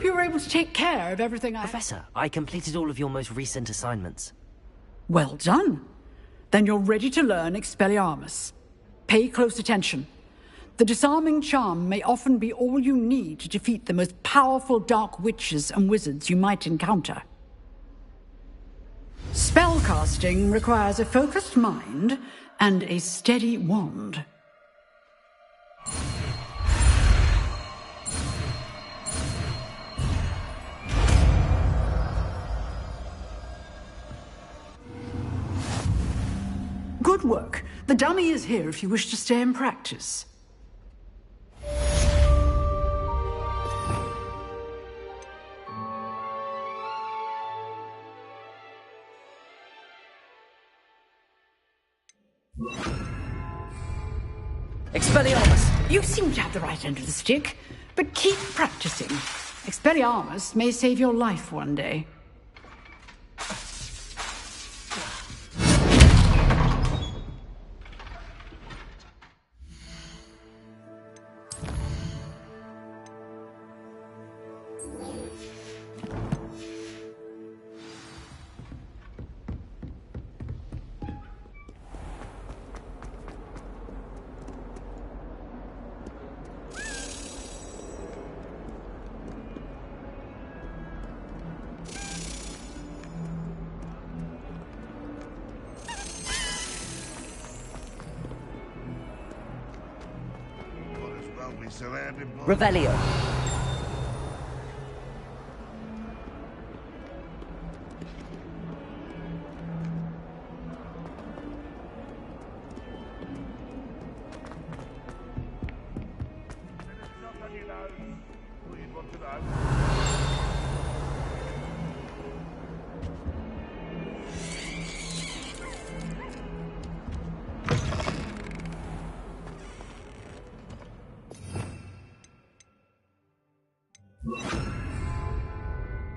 hope you were able to take care of everything Professor, I completed all of your most recent assignments. Well done. Then you're ready to learn Expelliarmus. Pay close attention. The disarming charm may often be all you need to defeat the most powerful dark witches and wizards you might encounter. Spellcasting requires a focused mind and a steady wand. Good work. The dummy is here if you wish to stay and practice. Expelliarmus! You seem to have the right end of the stick, but keep practicing. Expelliarmus may save your life one day. Revelio.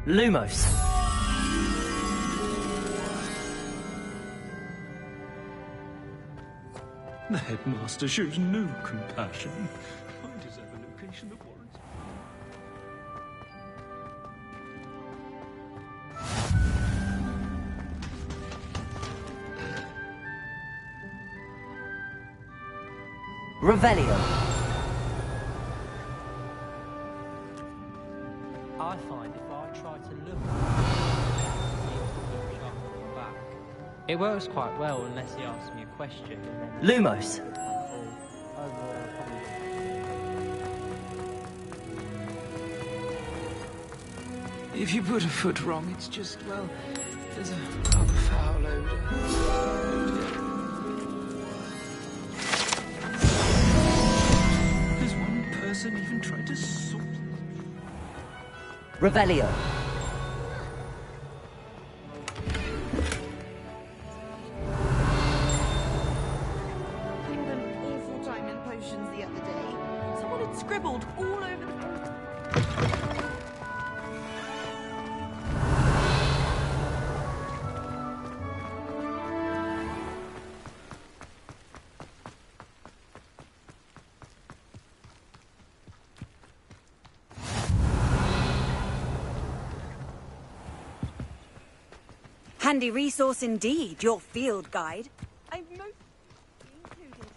Lumos. The headmaster shows no compassion. I deserve a location that warrants. Revelio. I find if I try to look back, it works quite well unless he asks me a question. And then Lumos. If you put a foot wrong, it's just, well, there's a rather foul odour. Has one person even tried to sort Revelio. I had an awful time in potions the other day. Someone had scribbled all over the... Handy resource indeed, your field guide. I've most included.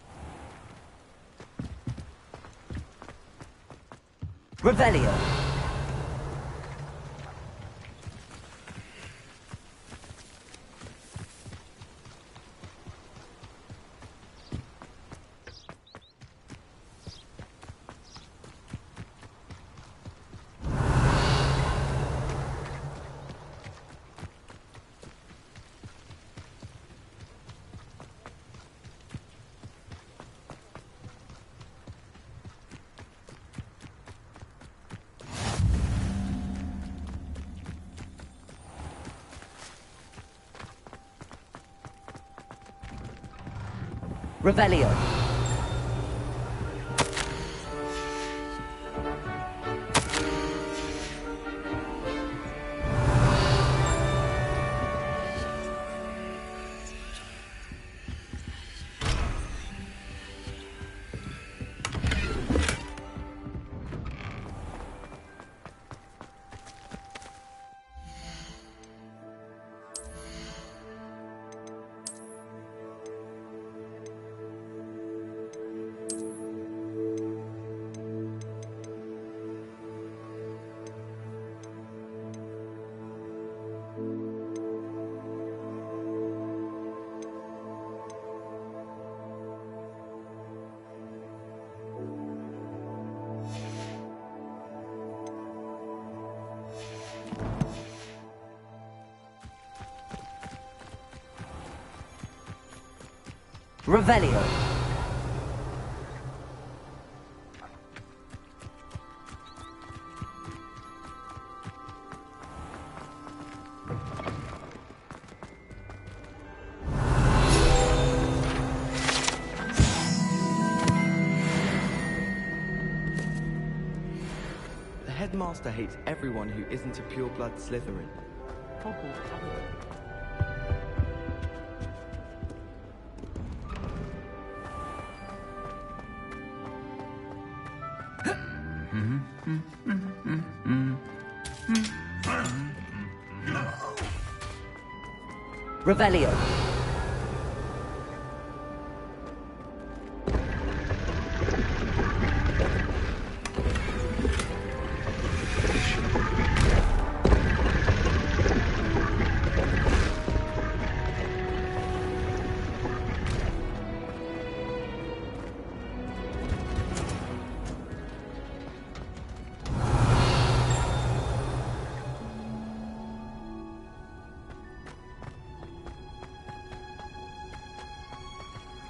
Revelio. Revelio. Revelio. The headmaster hates everyone who isn't a pure-blood Slytherin. Revelio.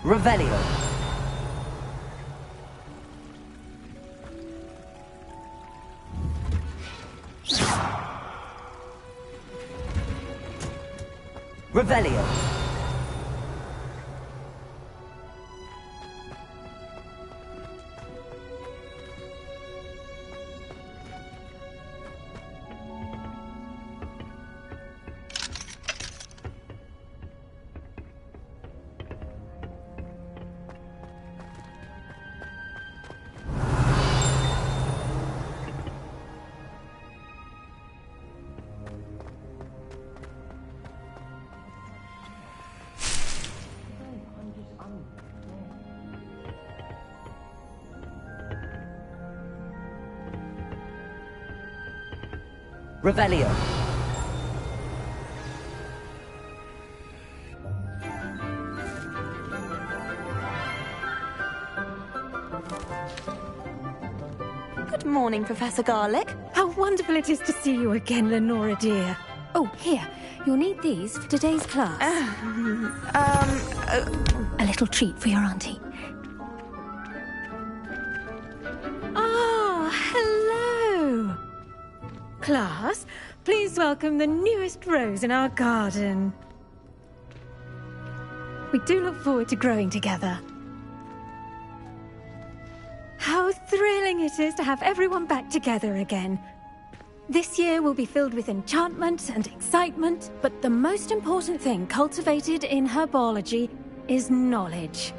Revelio. Revelio. Revelio. Good morning, Professor Garlick. How wonderful it is to see you again, Lenora dear. Oh, here. You'll need these for today's class. A little treat for your auntie. Ah, hello. Class, please welcome the newest rose in our garden. We do look forward to growing together. How thrilling it is to have everyone back together again. This year will be filled with enchantment and excitement, but the most important thing cultivated in herbology is knowledge.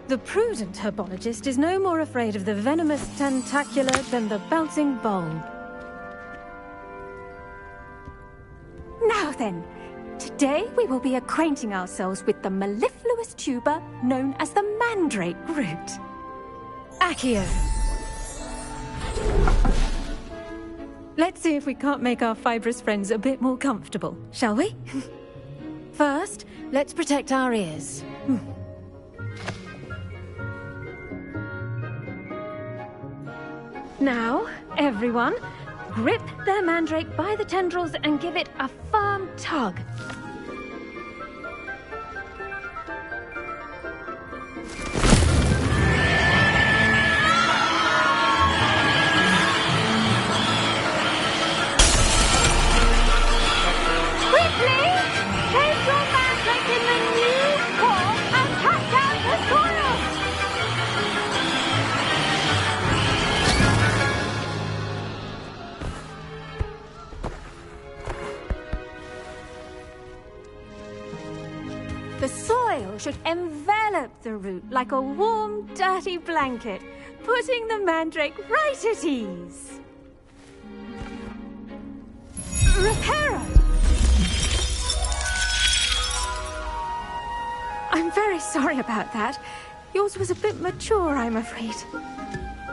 The prudent herbologist is no more afraid of the venomous tentacula than the bouncing bulb. Now then, today we will be acquainting ourselves with the mellifluous tuber known as the mandrake root. Accio. Let's see if we can't make our fibrous friends a bit more comfortable, shall we? First, let's protect our ears. Now, everyone, grip their mandrake by the tendrils and give it a firm tug. Quickly! Take your mandrake in the new form and cut down the soil! The soil should envelop the root like a warm, dirty blanket, putting the mandrake right at ease. Reparo! I'm very sorry about that. Yours was a bit mature, I'm afraid.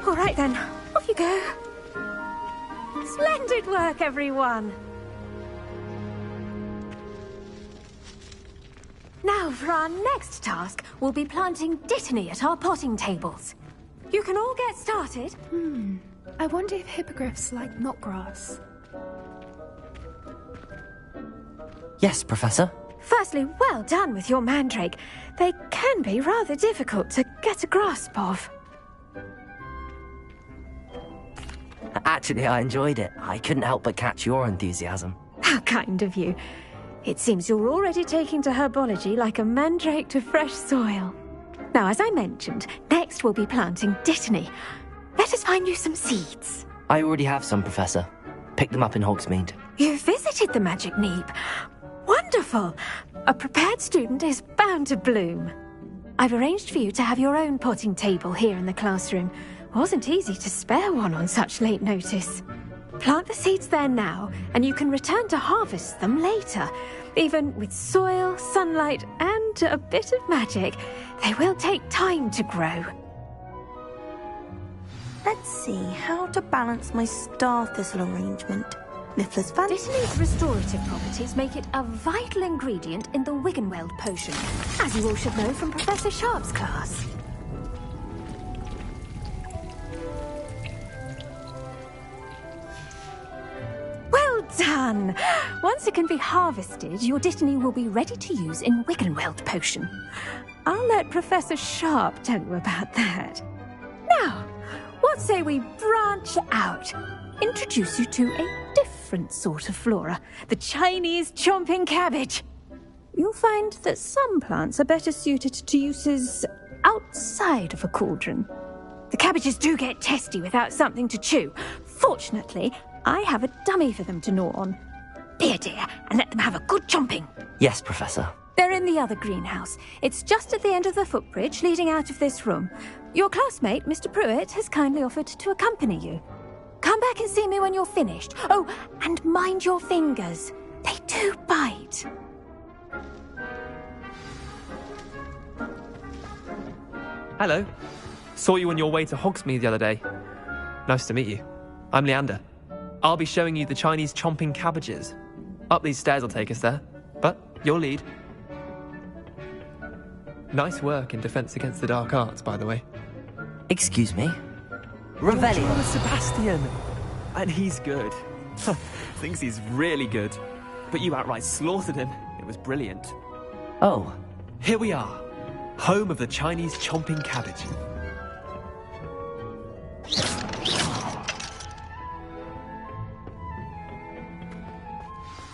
All right then, off you go. Splendid work, everyone. Now, for our next task, we'll be planting dittany at our potting tables. You can all get started. I wonder if hippogriffs like knotgrass. Yes, Professor. Firstly, well done with your mandrake. They can be rather difficult to get a grasp of. Actually, I enjoyed it. I couldn't help but catch your enthusiasm. How kind of you. It seems you're already taking to herbology like a mandrake to fresh soil. Now, as I mentioned, next we'll be planting dittany. Let us find you some seeds. I already have some, Professor. Picked them up in Hogsmeade. You visited the Magic Neep. Wonderful! A prepared student is bound to bloom. I've arranged for you to have your own potting table here in the classroom. Wasn't easy to spare one on such late notice. Plant the seeds there now, and you can return to harvest them later. Even with soil, sunlight, and a bit of magic, they will take time to grow. Let's see how to balance my star thistle arrangement. Mifflin's fan. Dittany's restorative properties make it a vital ingredient in the Wiggenweld potion, as you all should know from Professor Sharp's class. Well done! Once it can be harvested, your dittany will be ready to use in Wiggenweld potion. I'll let Professor Sharp tell you about that. Now, what say we branch out? Introduce you to a different sort of flora, the Chinese chomping cabbage. You'll find that some plants are better suited to uses outside of a cauldron. The cabbages do get testy without something to chew. Fortunately, I have a dummy for them to gnaw on. Be a dear and let them have a good chomping. Yes, Professor. They're in the other greenhouse. It's just at the end of the footbridge leading out of this room. Your classmate, Mr. Pruitt, has kindly offered to accompany you. Come back and see me when you're finished. Oh, and mind your fingers. They do bite. Hello. Saw you on your way to Hogsmeade the other day. Nice to meet you. I'm Leander. I'll be showing you the Chinese chomping cabbages. Up these stairs will take us there, but you'll lead. Nice work in Defense Against the Dark Arts, by the way. Excuse me? Revelio. Sebastian! And he's good. Thinks he's really good. But you outright slaughtered him. It was brilliant. Oh. Here we are. Home of the Chinese chomping cabbage.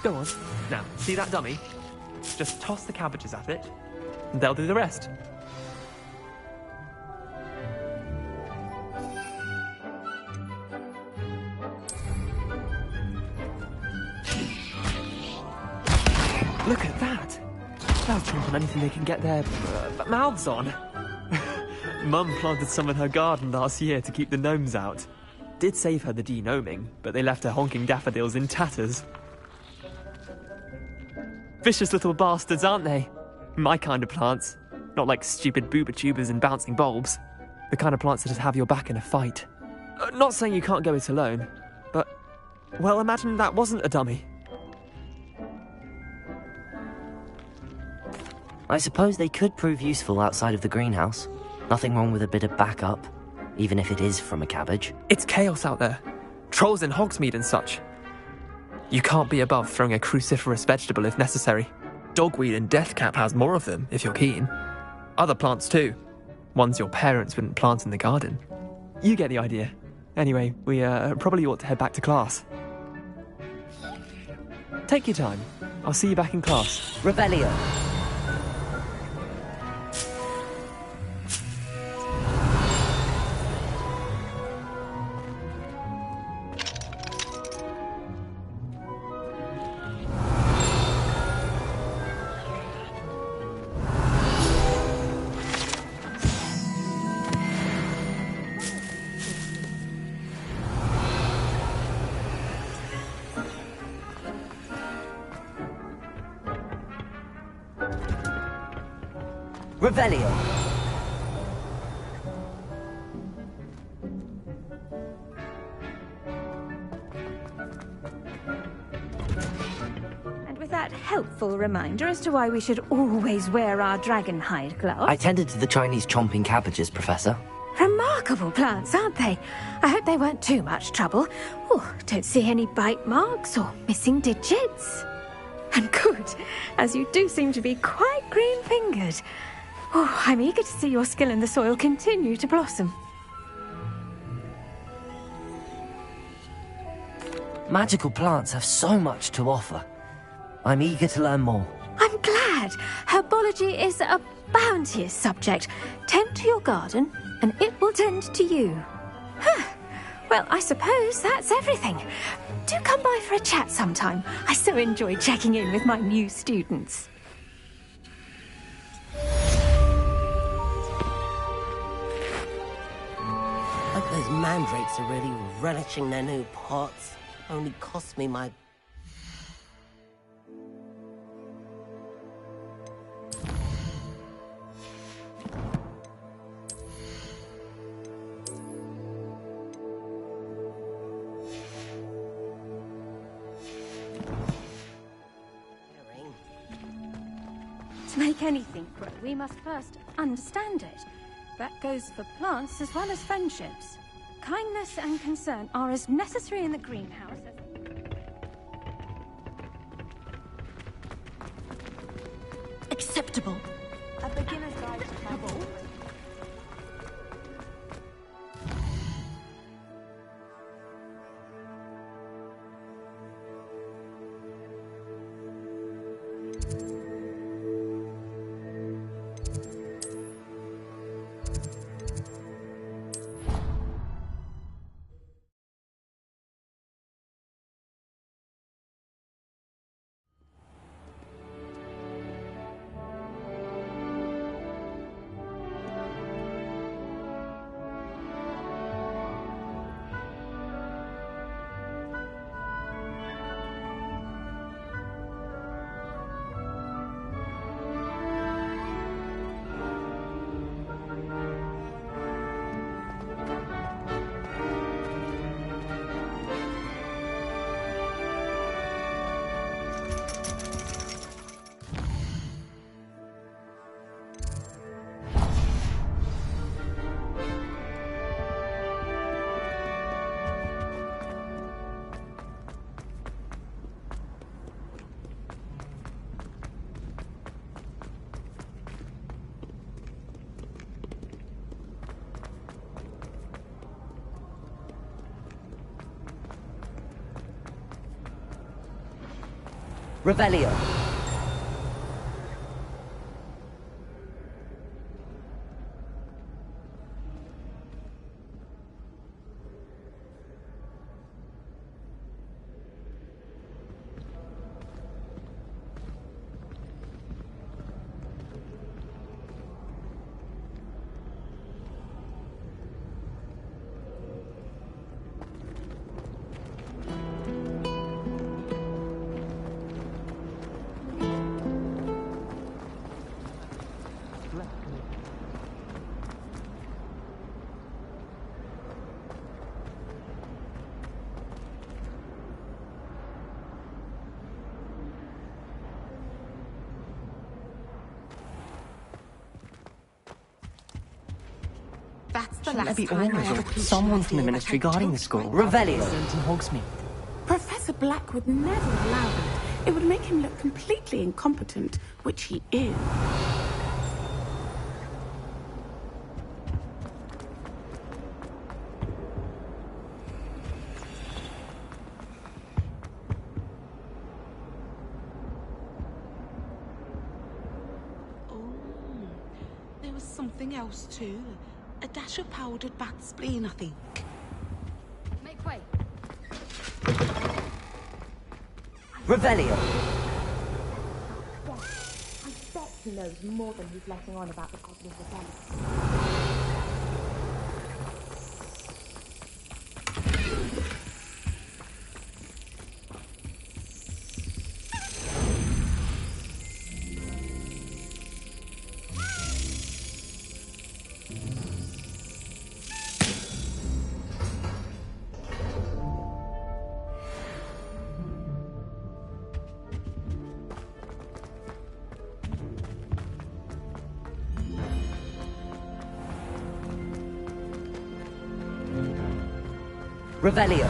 Go on. Now, see that dummy? Just toss the cabbages at it, and they'll do the rest. Look at that! They'll chomp on anything they can get their mouths on. Mum planted some in her garden last year to keep the gnomes out. Did save her the de-gnoming, but they left her honking daffodils in tatters. Vicious little bastards, aren't they? My kind of plants. Not like stupid booba tubers and bouncing bulbs. The kind of plants that just have your back in a fight. Not saying you can't go it alone, but... well, imagine that wasn't a dummy. I suppose they could prove useful outside of the greenhouse. Nothing wrong with a bit of backup, even if it is from a cabbage. It's chaos out there. Trolls in Hogsmeade and such. You can't be above throwing a cruciferous vegetable if necessary. Dogweed and deathcap has more of them, if you're keen. Other plants too. Ones your parents wouldn't plant in the garden. You get the idea. Anyway, we probably ought to head back to class. Take your time. I'll see you back in class. Revelio. Revelio. And with that helpful reminder as to why we should always wear our dragon hide gloves. I tended to the Chinese chomping cabbages, Professor. Remarkable plants, aren't they? I hope they weren't too much trouble. Oh, don't see any bite marks or missing digits. And good, as you do seem to be quite green-fingered. Oh, I'm eager to see your skill in the soil continue to blossom. Magical plants have so much to offer. I'm eager to learn more. I'm glad. Herbology is a bounteous subject. Tend to your garden, and it will tend to you. Huh. Well, I suppose that's everything. Do come by for a chat sometime. I so enjoy checking in with my new students. Hope those mandrakes are really relishing their new pots. Only cost me my... To make anything grow, we must first understand it. That goes for plants as well as friendships. Kindness and concern are as necessary in the greenhouse as... Acceptable. A beginner's guide to travel. Revelio. That's the Shouldn't there last be time I orders ever or someone from the ministry guarding the school? Revelio. Sent in Hogsmeade. Professor Black would never allow that. It would make him look completely incompetent, which he is. There was something else too. A dash of powdered bat spleen, I think. Make way. Revelio. I bet he knows more than he's letting on about the Goblin Rebellion. Revelio.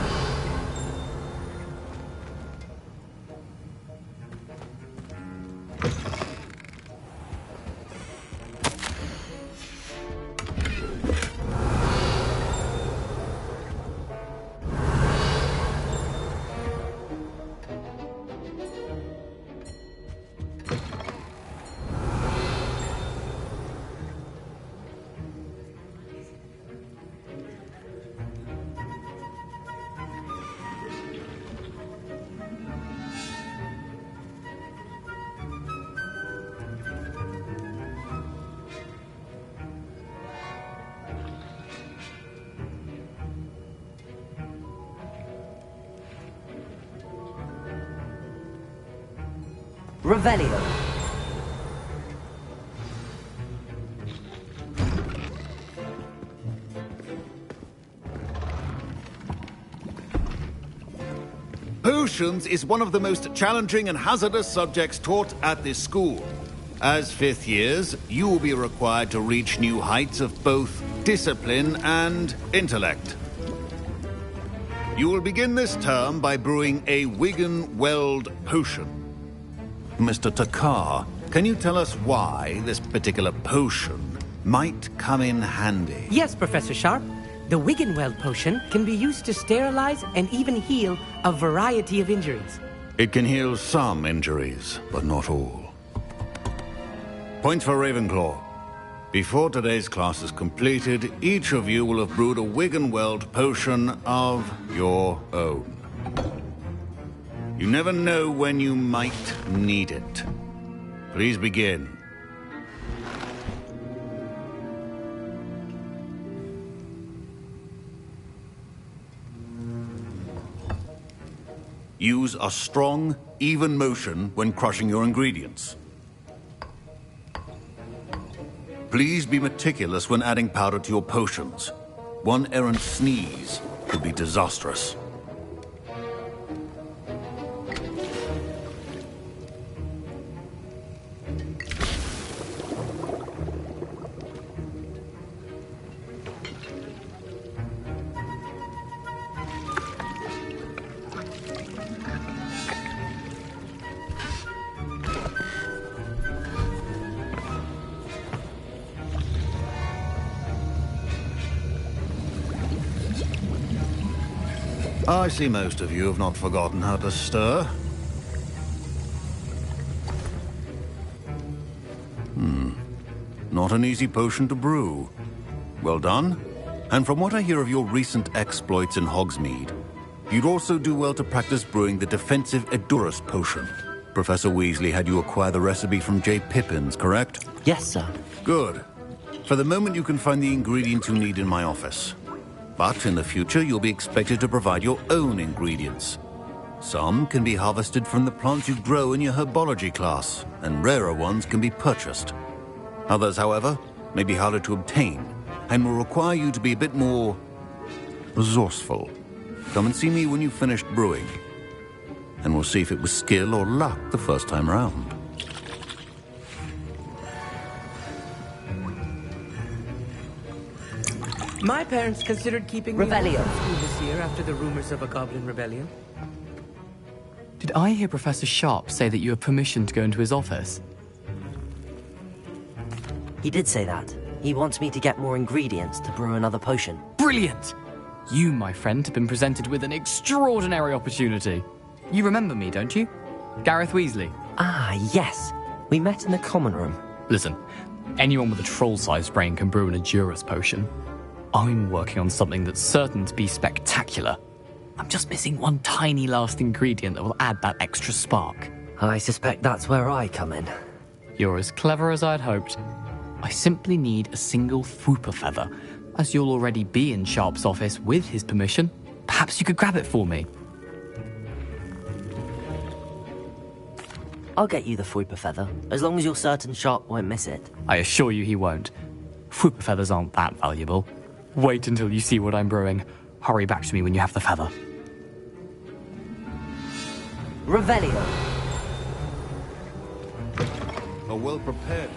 Revelio. Potions is one of the most challenging and hazardous subjects taught at this school. As fifth years, you will be required to reach new heights of both discipline and intellect. You will begin this term by brewing a Wigan-Weld potion. Mr. Takar, can you tell us why this particular potion might come in handy? Yes, Professor Sharp. The Wigan-Weld potion can be used to sterilize and even heal a variety of injuries. It can heal some injuries, but not all. Points for Ravenclaw. Before today's class is completed, each of you will have brewed a Wigan-Weld potion of your own. You never know when you might need it. Please begin. Use a strong, even motion when crushing your ingredients. Please be meticulous when adding powder to your potions. One errant sneeze could be disastrous. I see most of you have not forgotten how to stir. Not an easy potion to brew. Well done. And from what I hear of your recent exploits in Hogsmeade, you'd also do well to practice brewing the defensive Edurus potion. Professor Weasley had you acquire the recipe from J. Pippins, correct? Yes, sir. Good. For the moment, you can find the ingredients you need in my office. But in the future, you'll be expected to provide your own ingredients. Some can be harvested from the plants you grow in your herbology class, and rarer ones can be purchased. Others, however, may be harder to obtain, and will require you to be a bit more resourceful. Come and see me when you've finished brewing, and we'll see if it was skill or luck the first time round. My parents considered keeping me Revelio. out of school this year after the rumors of a goblin rebellion. Did I hear Professor Sharp say that you have permission to go into his office? He did say that. He wants me to get more ingredients to brew another potion. Brilliant! You, my friend, have been presented with an extraordinary opportunity. You remember me, don't you? Gareth Weasley. Ah, yes. We met in the common room. Listen, anyone with a troll-sized brain can brew an Edurus potion. I'm working on something that's certain to be spectacular. I'm just missing one tiny last ingredient that will add that extra spark. I suspect that's where I come in. You're as clever as I'd hoped. I simply need a single Fwooper feather. As you'll already be in Sharp's office with his permission, perhaps you could grab it for me. I'll get you the Fwooper feather, as long as you're certain Sharp won't miss it. I assure you he won't. Fwooper feathers aren't that valuable. Wait until you see what I'm brewing. Hurry back to me when you have the feather. Revelio. A well-prepared...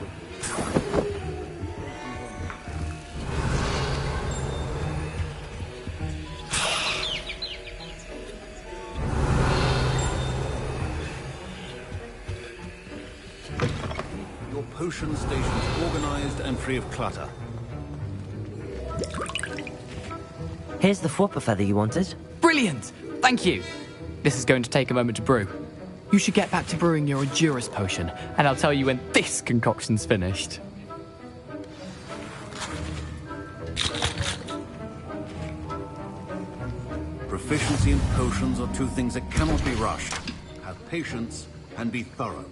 Your potion station's organized and free of clutter. Here's the Fwooper feather you wanted. Brilliant! Thank you! This is going to take a moment to brew. You should get back to brewing your Edurus potion, and I'll tell you when this concoction's finished. Proficiency in potions are two things that cannot be rushed. Have patience and be thorough.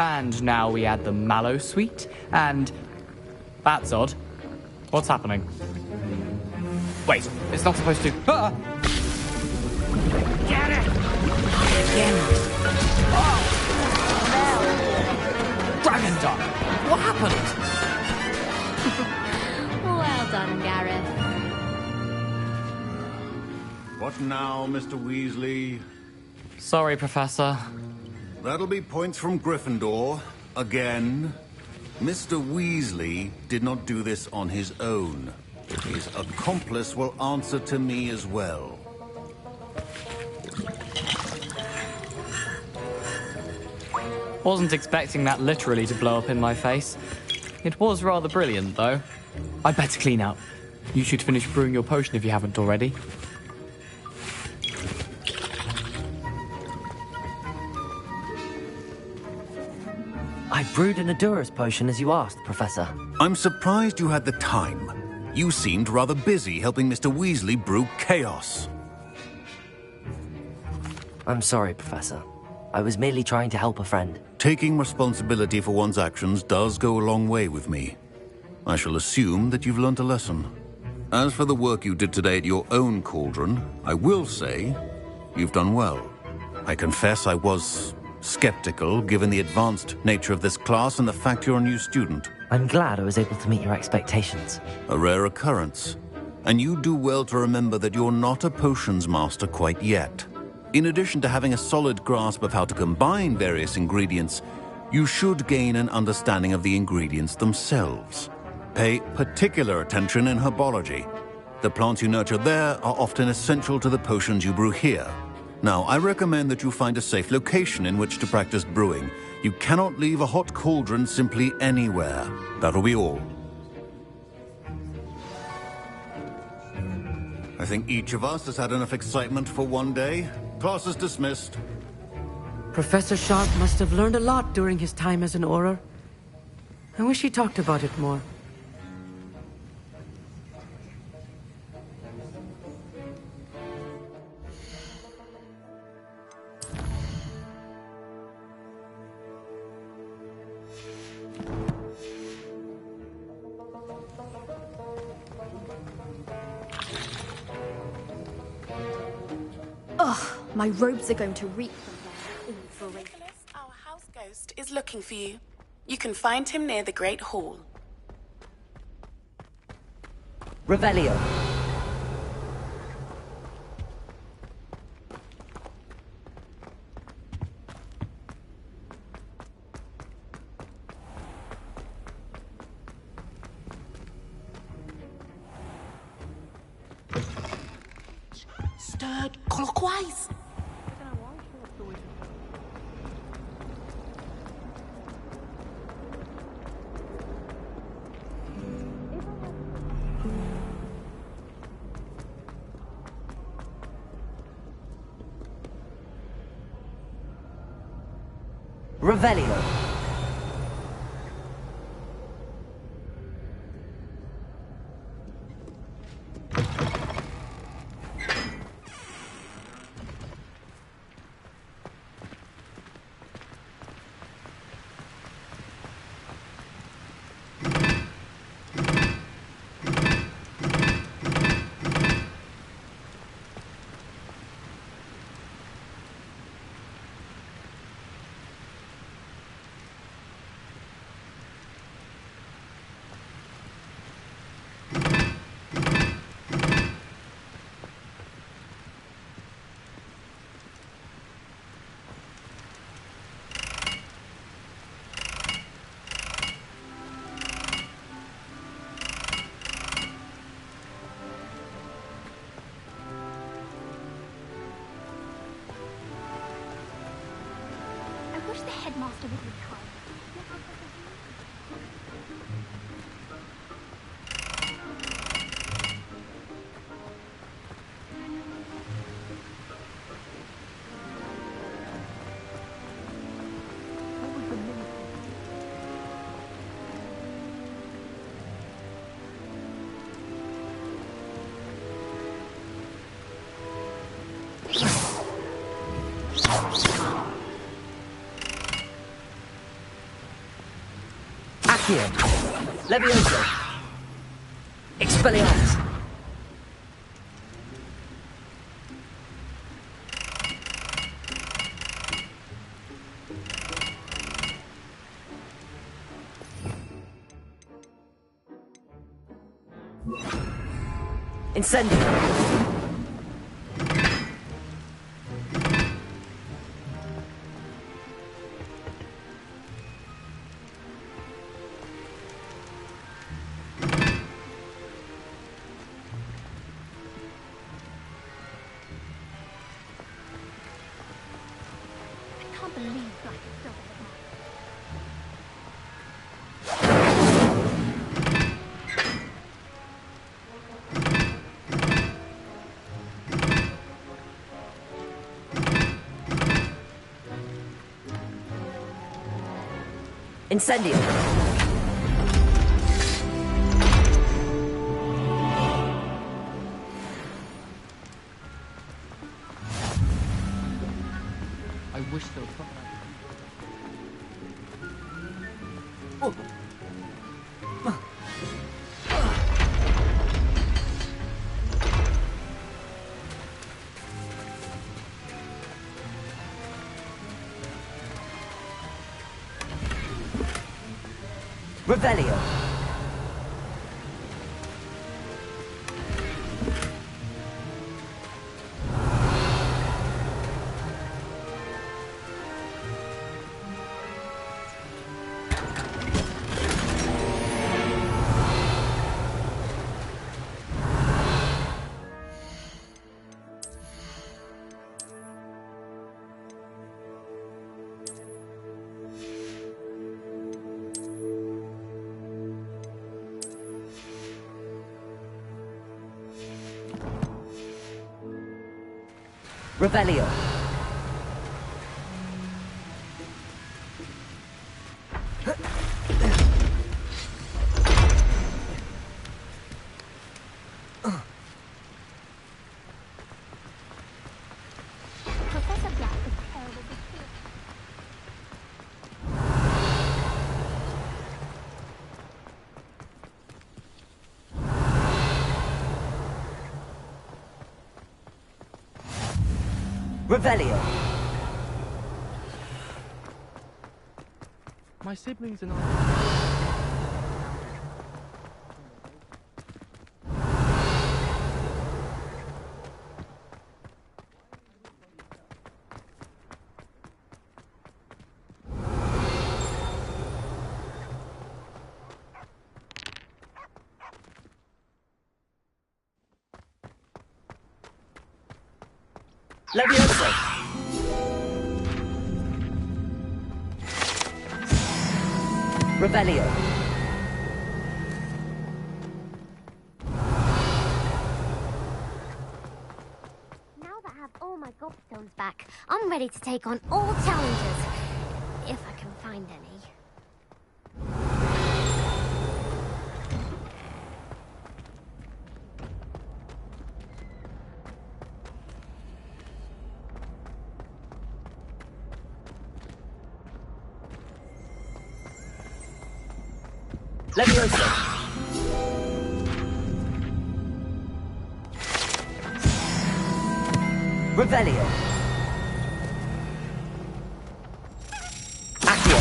And now we add the mallow sweet, and... That's odd. What's happening? Wait, it's not supposed to... Ah! Get it! Oh! Dragon Duck! What happened? Well done, Gareth. What now, Mr. Weasley? Sorry, Professor. That'll be points from Gryffindor. Again. Mr. Weasley did not do this on his own. His accomplice will answer to me as well. Wasn't expecting that literally to blow up in my face. It was rather brilliant, though. I'd better clean up. You should finish brewing your potion if you haven't already. I brewed an Adura's potion as you asked, Professor. I'm surprised you had the time. You seemed rather busy helping Mr. Weasley brew chaos. I'm sorry, Professor. I was merely trying to help a friend. Taking responsibility for one's actions does go a long way with me. I shall assume that you've learnt a lesson. As for the work you did today at your own cauldron, I will say you've done well. I confess I was skeptical, given the advanced nature of this class and the fact you're a new student. I'm glad I was able to meet your expectations. A rare occurrence. And you do well to remember that you're not a potions master quite yet. In addition to having a solid grasp of how to combine various ingredients, you should gain an understanding of the ingredients themselves. Pay particular attention in herbology. The plants you nurture there are often essential to the potions you brew here. Now, I recommend that you find a safe location in which to practice brewing. You cannot leave a hot cauldron simply anywhere. That'll be all. I think each of us has had enough excitement for one day. Class is dismissed. Professor Sharp must have learned a lot during his time as an Auror. I wish he talked about it more. Ugh, my robes are going to reek from that. Our house ghost is looking for you. You can find him near the Great Hall. Revelio. Stirred clockwise. Revelio. I wish the headmaster would be kind. Accio. Levioso. Expelliarmus. Incendio. I can't believe Black is double. Incendio. I wish there was something Revelio. Revelio. Professor Black is terrible with fear. Revelio. My siblings and I... Levioso. Revelio. Now that I have all my gobstones back, I'm ready to take on all challenges. If I can find any. Levioso. Revelio. Accio.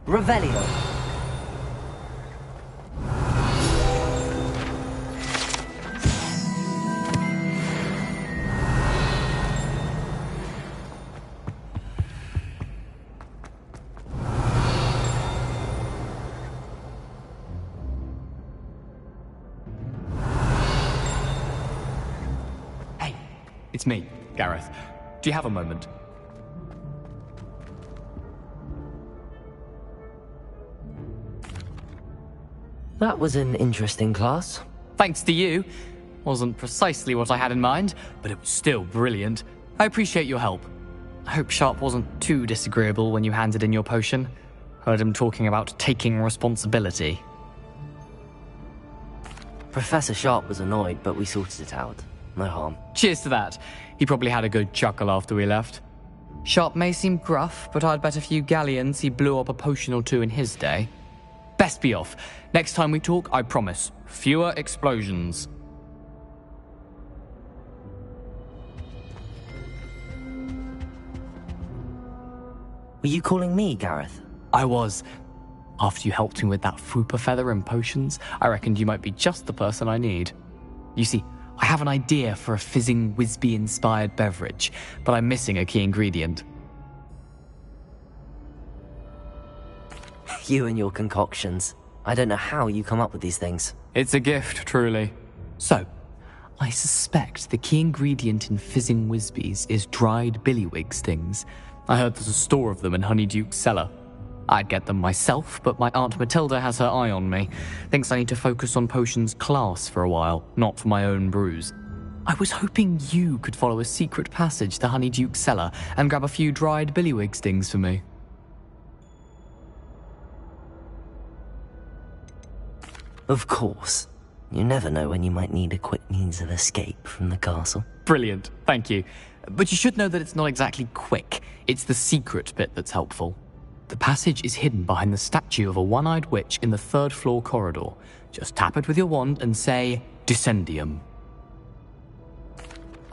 Revelio. Hey, it's me, Gareth. Do you have a moment? That was an interesting class. Thanks to you. Wasn't precisely what I had in mind, but it was still brilliant. I appreciate your help. I hope Sharp wasn't too disagreeable when you handed in your potion. Heard him talking about taking responsibility. Professor Sharp was annoyed, but we sorted it out. No harm. Cheers to that. He probably had a good chuckle after we left. Sharp may seem gruff, but I'd bet a few galleons he blew up a potion or two in his day. Best be off. Next time we talk, I promise, fewer explosions. Were you calling me, Gareth? I was. After you helped me with that Fupa feather and potions, I reckoned you might be just the person I need. You see, I have an idea for a fizzing Wisby-inspired beverage, but I'm missing a key ingredient. You and your concoctions. I don't know how you come up with these things. It's a gift, truly. So, I suspect the key ingredient in fizzing Wisbies is dried billywig stings. I heard there's a store of them in Honeyduke's cellar. I'd get them myself, but my Aunt Matilda has her eye on me. Thinks I need to focus on potions class for a while, not for my own brews. I was hoping you could follow a secret passage to Honeyduke's cellar and grab a few dried billywig stings for me. Of course. You never know when you might need a quick means of escape from the castle. Brilliant, thank you. But you should know that it's not exactly quick. It's the secret bit that's helpful. The passage is hidden behind the statue of a one-eyed witch in the third-floor corridor. Just tap it with your wand and say, Descendium.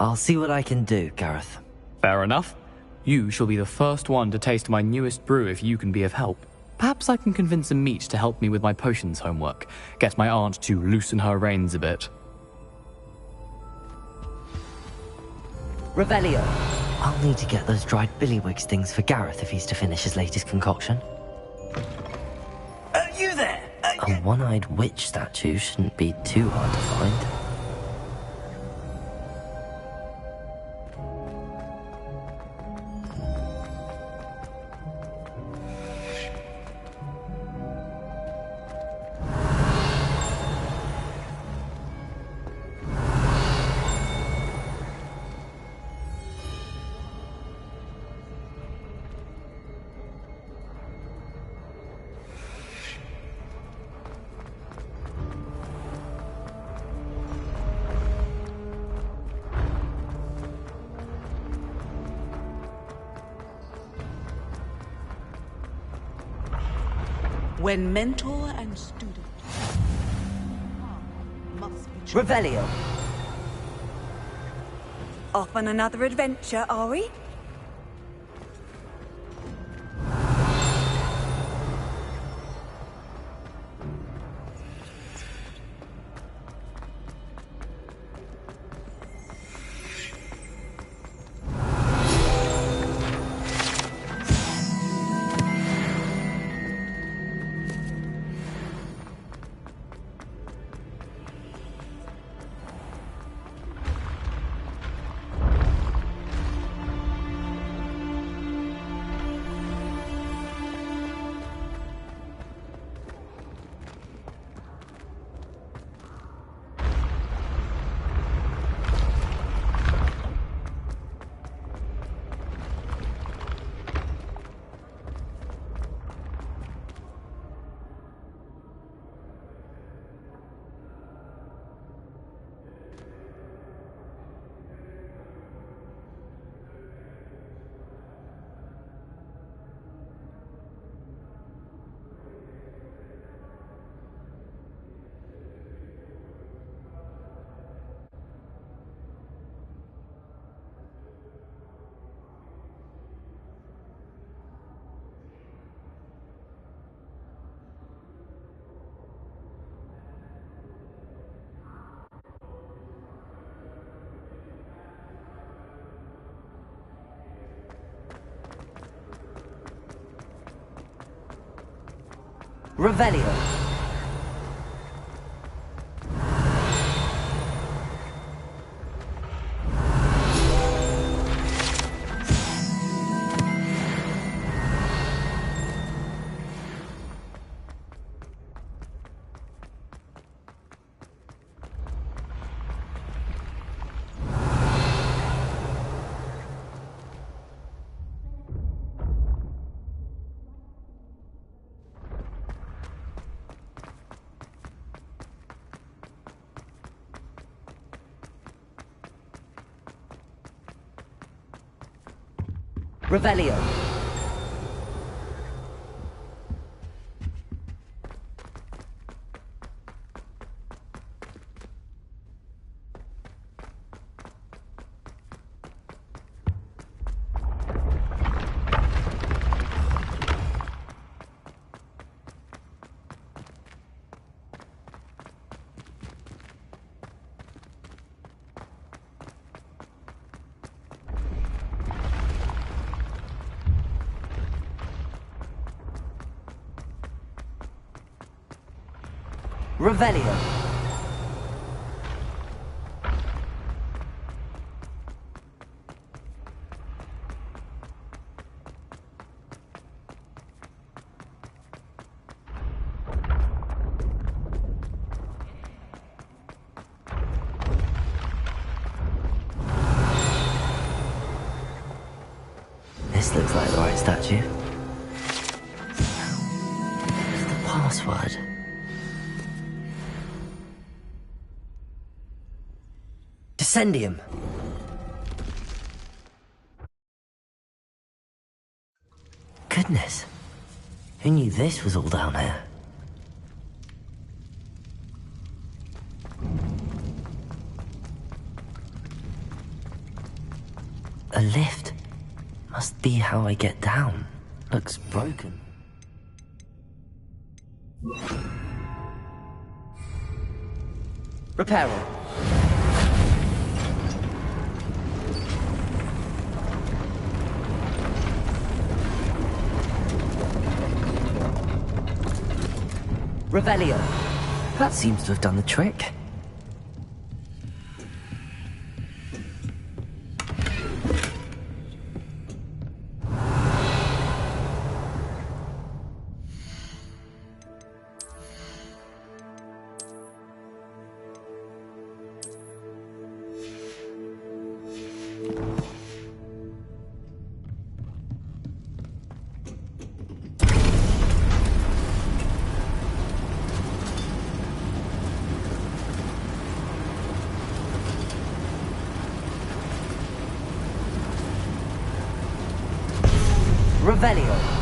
I'll see what I can do, Gareth. Fair enough. You shall be the first one to taste my newest brew if you can be of help. Perhaps I can convince a meat to help me with my potions homework. Get my aunt to loosen her reins a bit. Revelio. I'll need to get those dried billywig stings for Gareth if he's to finish his latest concoction. You there? A one-eyed witch statue shouldn't be too hard to find. When mentor and student must be chosen. Revelio. Off on another adventure, are we? Revelio. Revelio. Revelio. This looks like the right statue. What's the password? Descendium. Goodness. Who knew this was all down here? A lift. Must be how I get down. Looks broken. Repair it. Revelio. That seems to have done the trick. Revelio.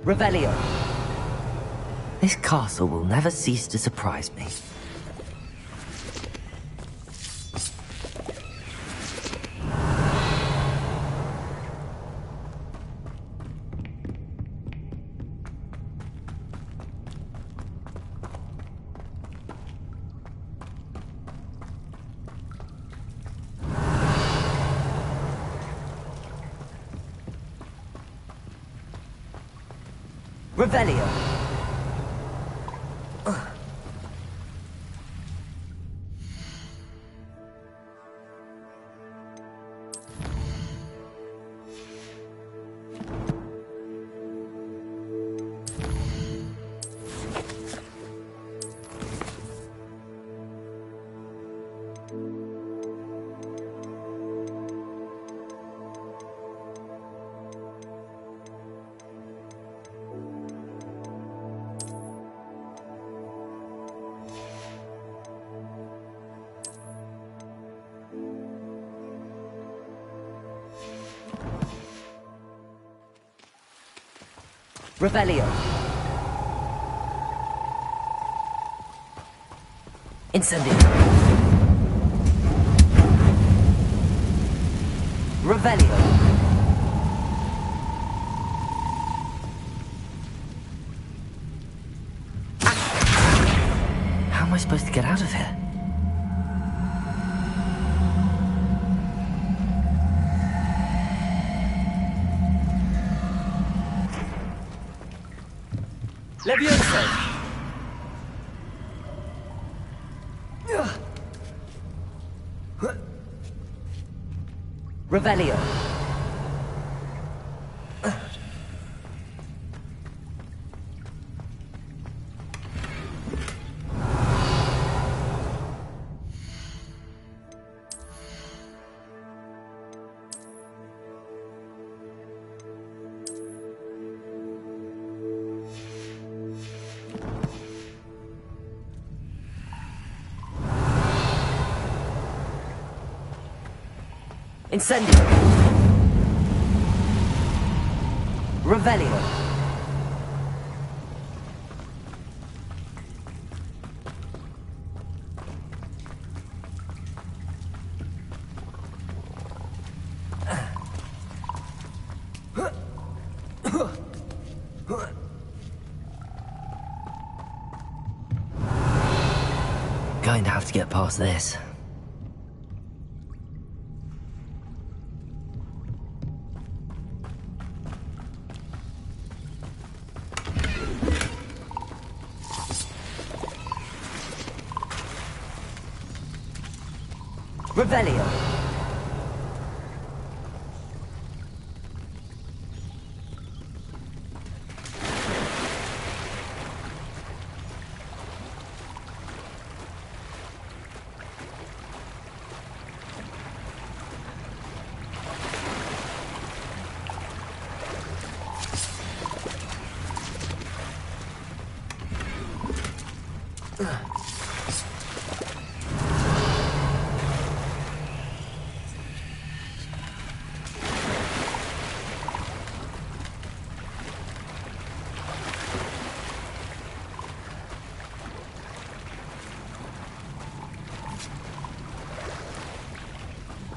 Revelio. This castle will never cease to surprise me. Revelio. Revelio. Incendio. Revelio. How am I supposed to get out of here? Levioso! Revelio. Incendio. Revelio. Going to have to get past this. Revelio.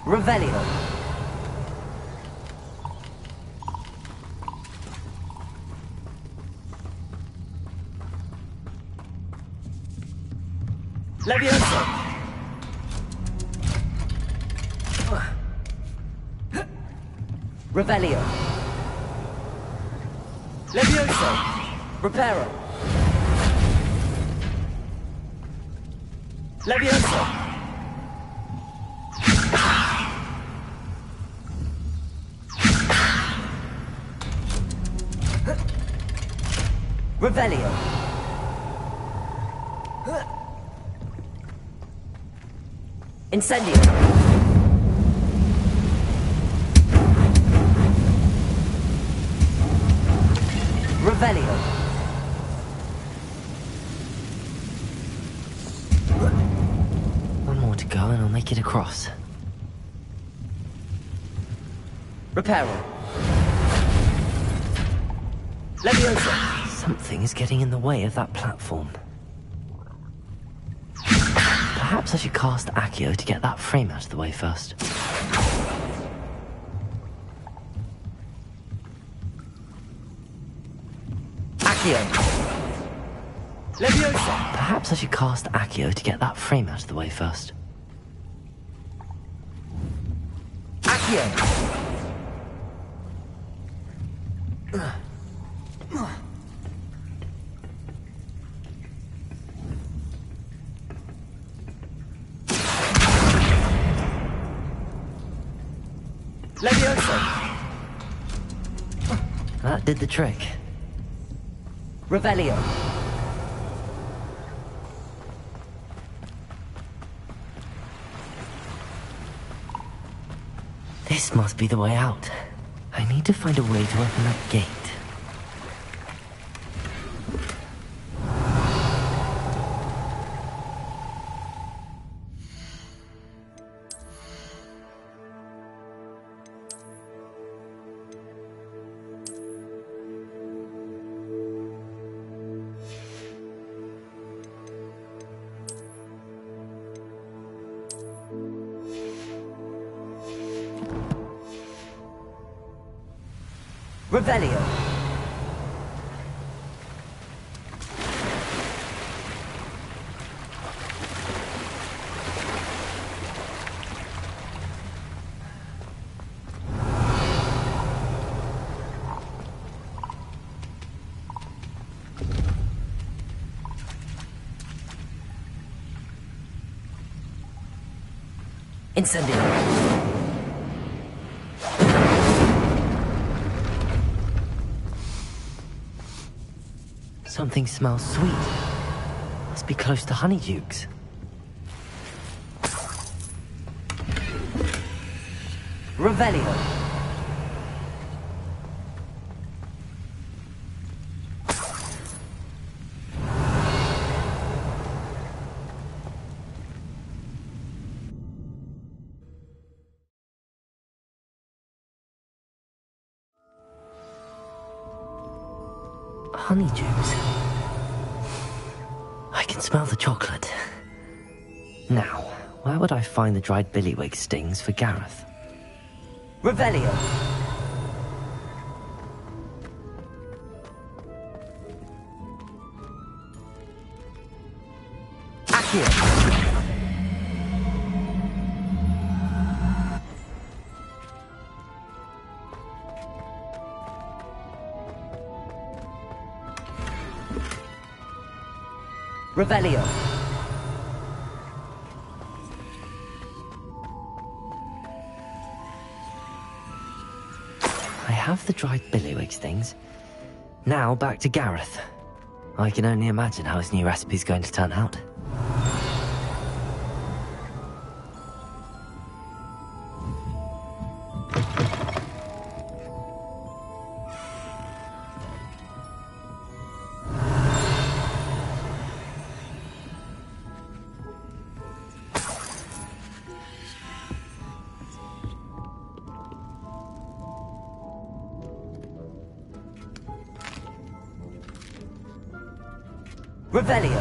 Revelio. Levioso. Revelio. Levioso. Reparo. Levioso. Revelio. Incendio. Revelio. One more to go and I'll make it across. Reparo. Leviosa. Something is getting in the way of that platform. Perhaps I should cast Accio to get that frame out of the way first. Accio! Leviosa! Perhaps I should cast Accio to get that frame out of the way first. Accio! Leviosa! That did the trick. Revelio. This must be the way out. I need to find a way to open that gate. Revelio. Incendio. Something smells sweet. Must be close to honeydukes. Revelio. Honeydews. I can smell the chocolate. Now, where would I find the dried billywig stings for Gareth? Revelio! Accio! Revelio. I have the dried billywig stings. Now back to Gareth. I can only imagine how his new recipe's going to turn out. Revelio.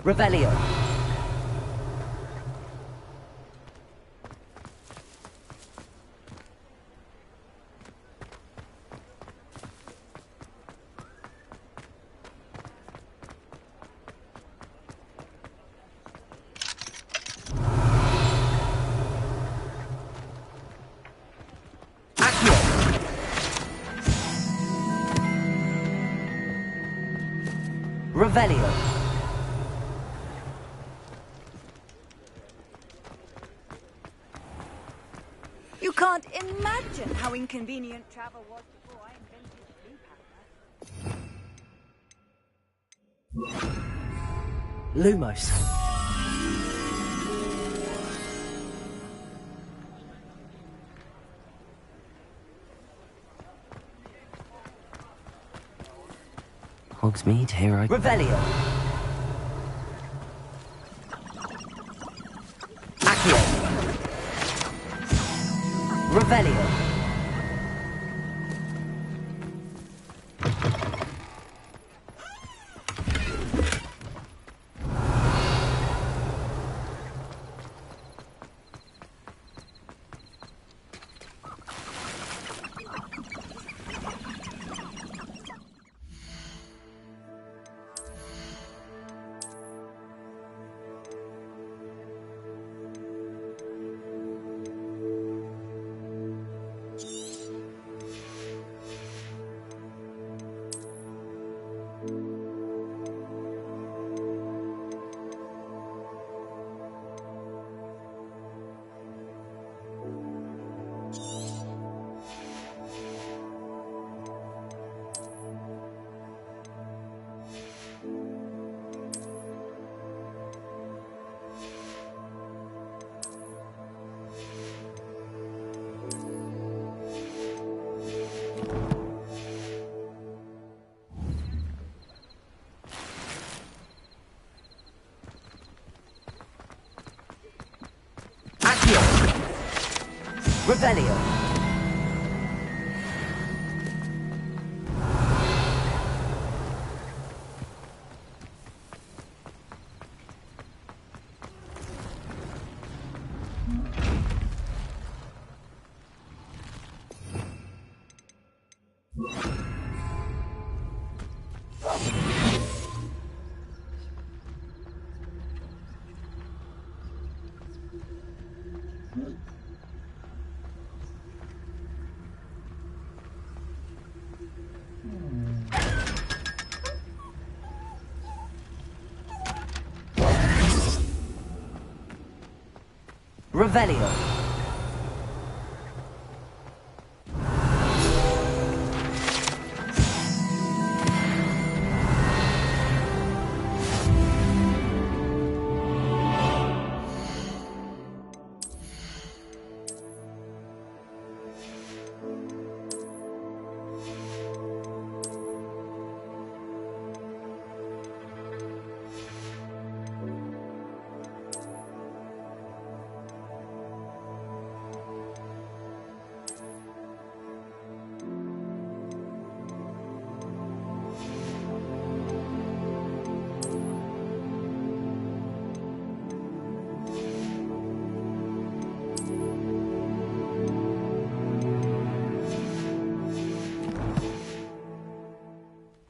Revelio. Accio. Revelio. You can't imagine how inconvenient travel was before I invented blue powder. Lumos. Hogsmeade, here I... Revelio. Accio. Revelio. Revelio. Revelio.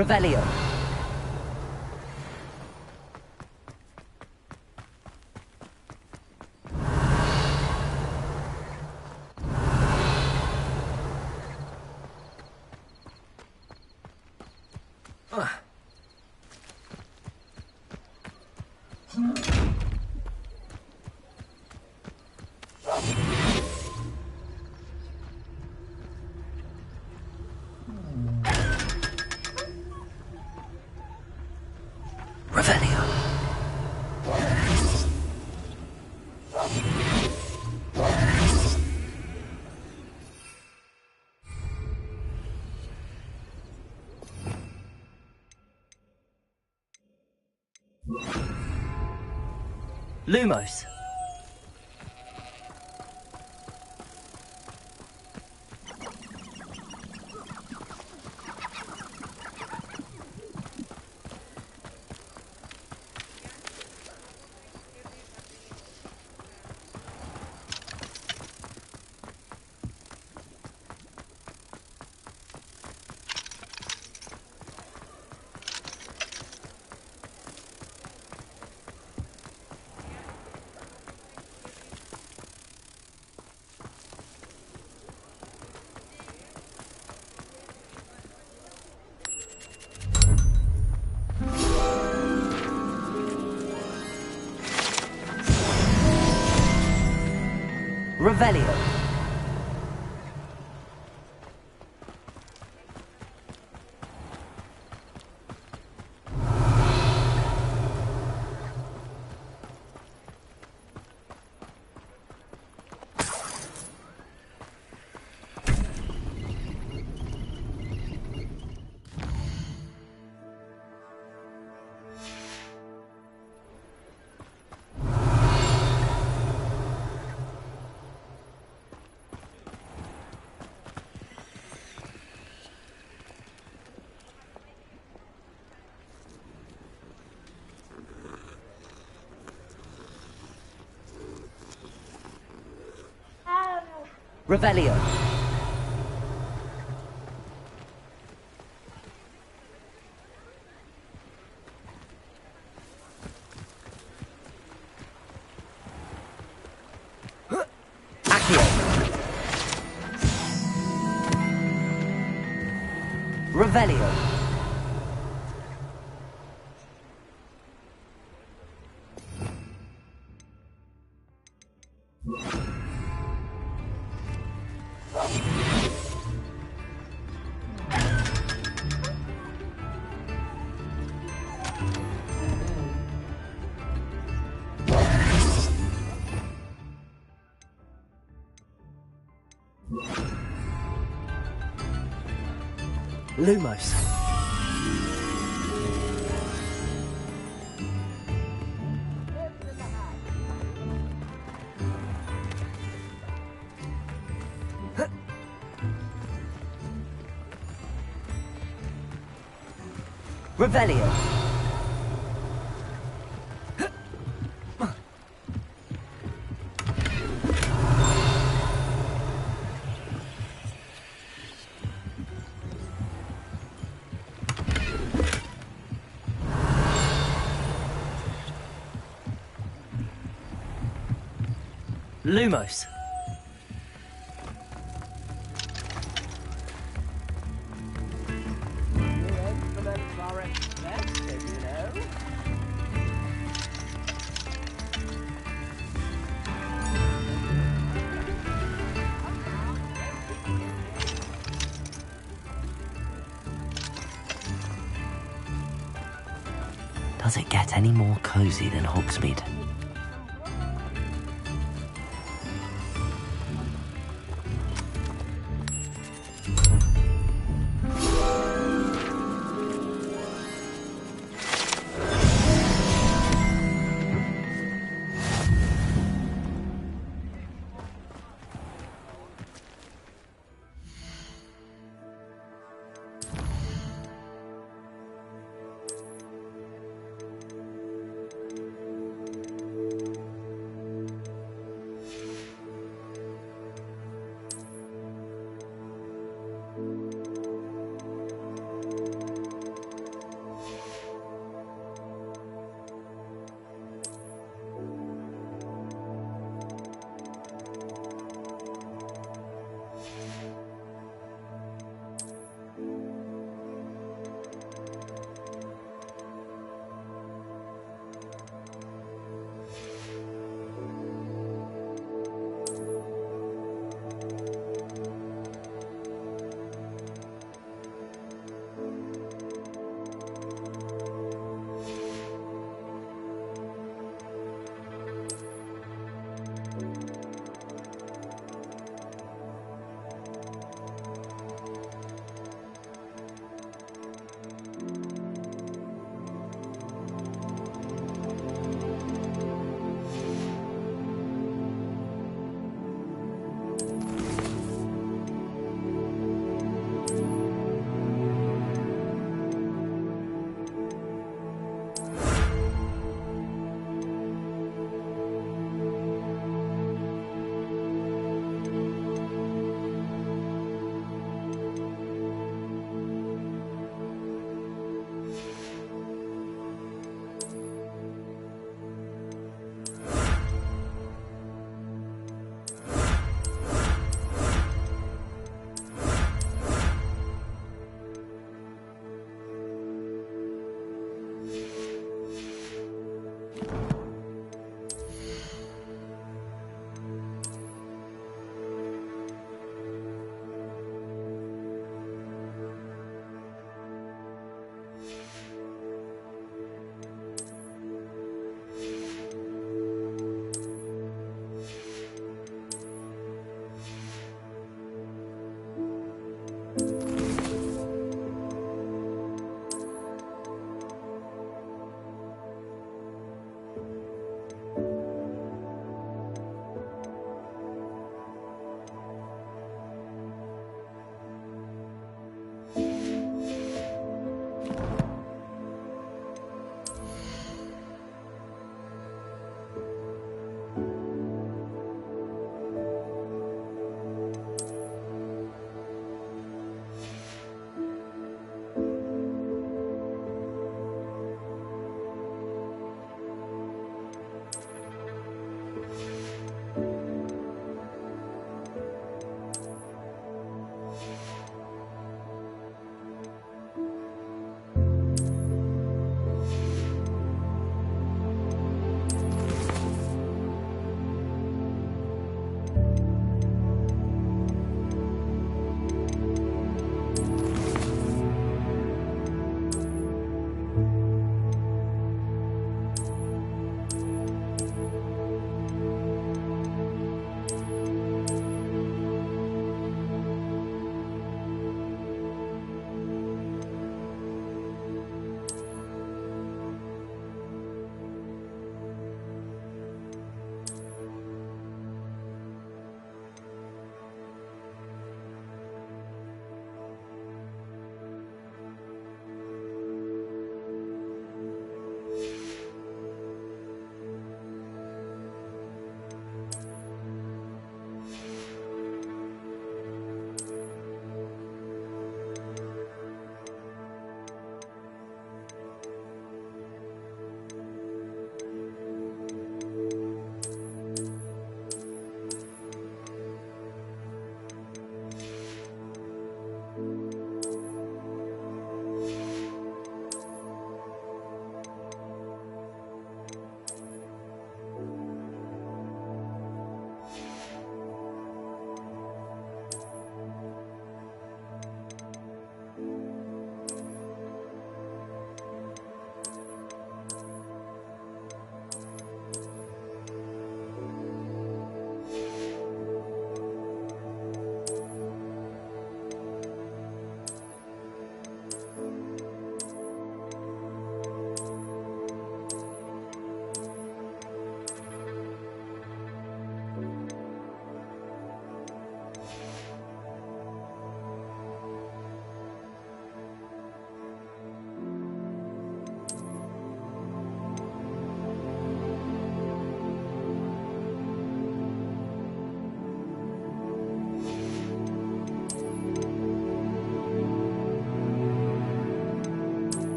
Revelio. Revelio. Lumos. Revelio. Revelio. Accio. Revelio. Lumos. Revelio. Lumos. Does it get any more cozy than Hogsmeade?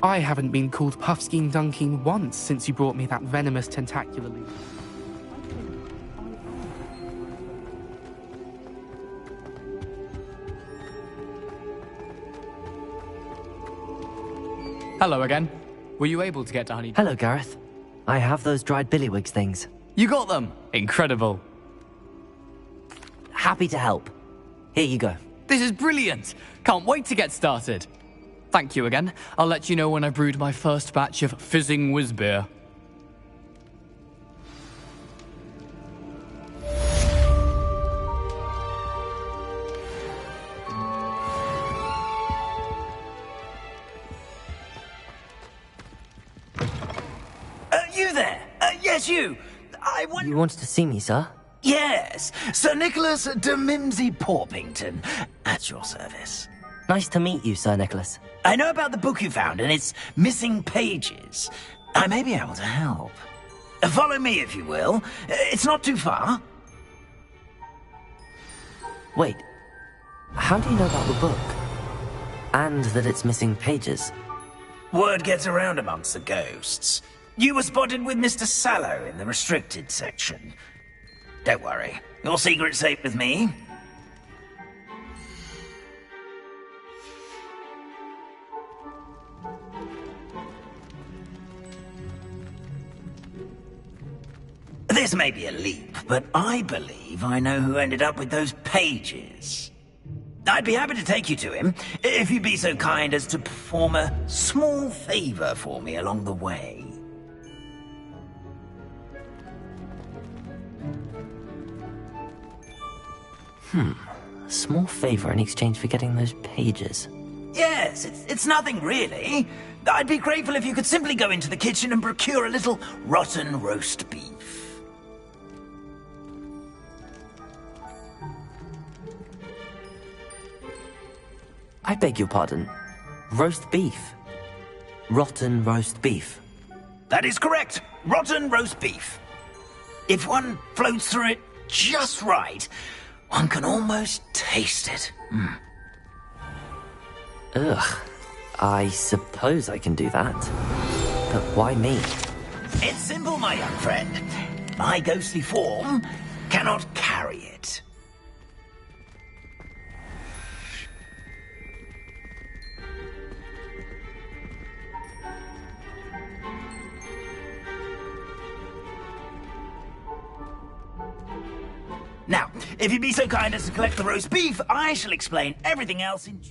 I haven't been called Puffskein Dunking once since you brought me that venomous tentacular leaf. Hello again. Were you able to get to Honey? Hello, Gareth. I have those dried billywigs things. You got them! Incredible. Happy to help. Here you go. This is brilliant! Can't wait to get started. Thank you again. I'll let you know when I brewed my first batch of fizzing whiz beer. You there? Yes, you. I want... You wanted to see me, sir? Yes, Sir Nicholas de Mimsy Porpington, at your service. Nice to meet you, Sir Nicholas. I know about the book you found and its missing pages. I may be able to help. Follow me, if you will. It's not too far. Wait. How do you know about the book? And that it's missing pages? Word gets around amongst the ghosts. You were spotted with Mr. Sallow in the restricted section. Don't worry. Your secret's safe with me. This may be a leap, but I believe I know who ended up with those pages. I'd be happy to take you to him, if you'd be so kind as to perform a small favor for me along the way. A small favor in exchange for getting those pages. Yes, it's nothing really. I'd be grateful if you could simply go into the kitchen and procure a little rotten roast beef. I beg your pardon. Roast beef. Rotten roast beef. That is correct. Rotten roast beef. If one floats through it just right, one can almost taste it. Ugh. I suppose I can do that. But why me? It's simple, my young friend. My ghostly form cannot carry it. Now, if you'd be so kind as to collect the roast beef, I shall explain everything else in...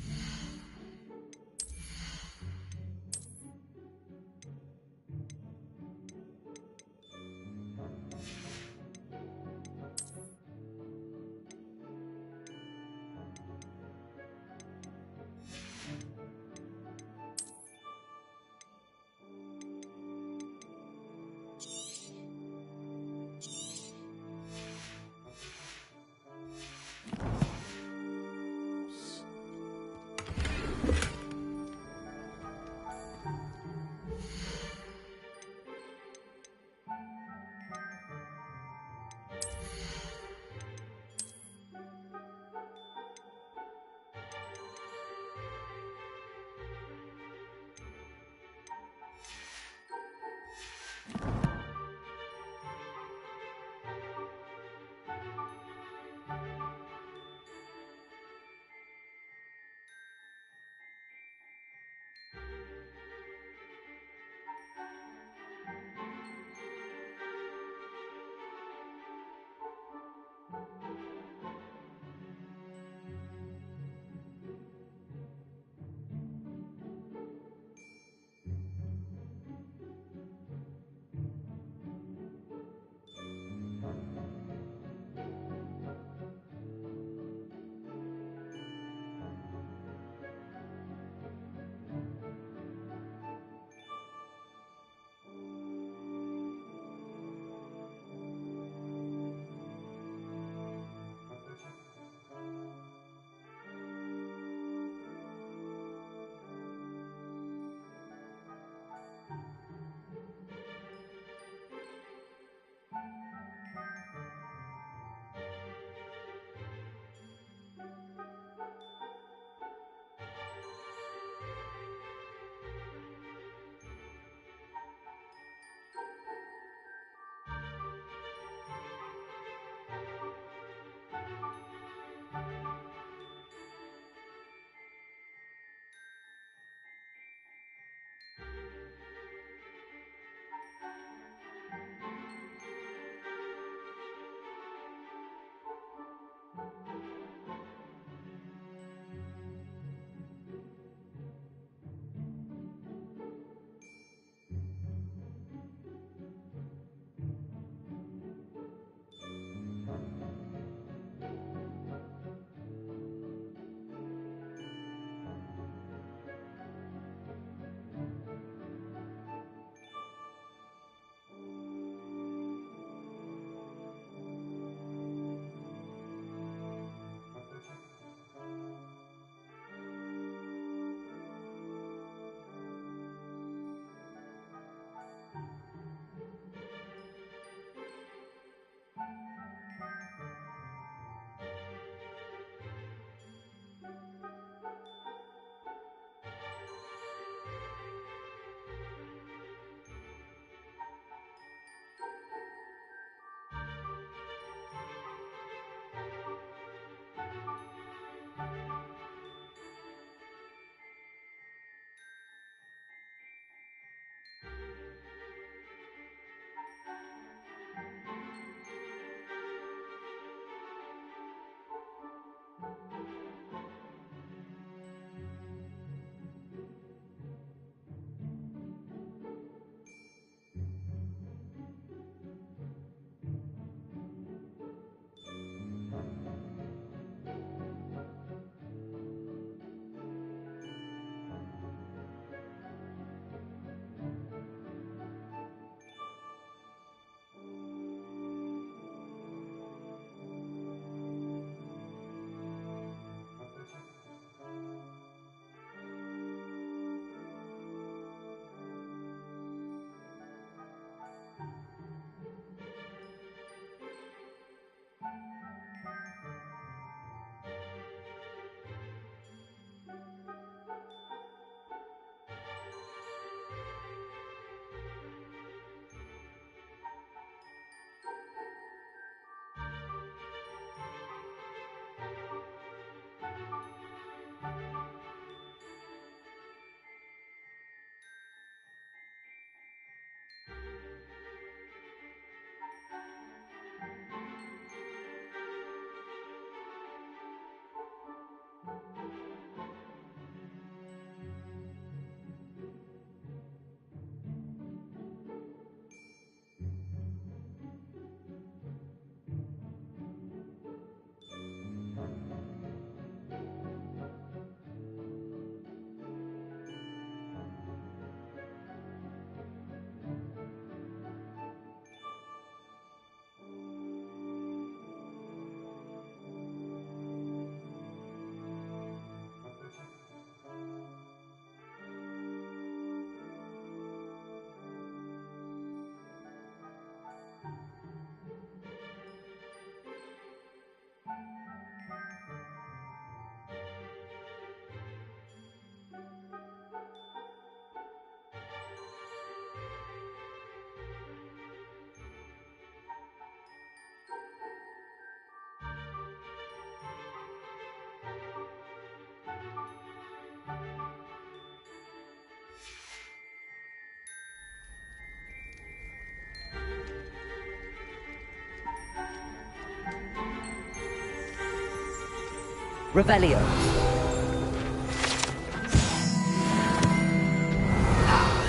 Revelio.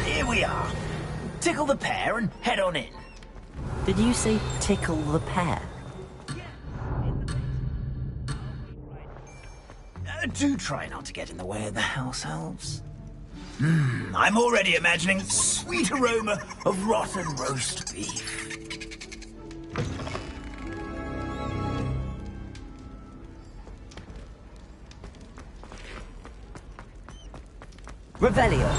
Here we are. Tickle the pear and head on in. Did you say tickle the pear? Do try not to get in the way of the house elves. I'm already imagining the sweet aroma of rotten roast beef. Revelio.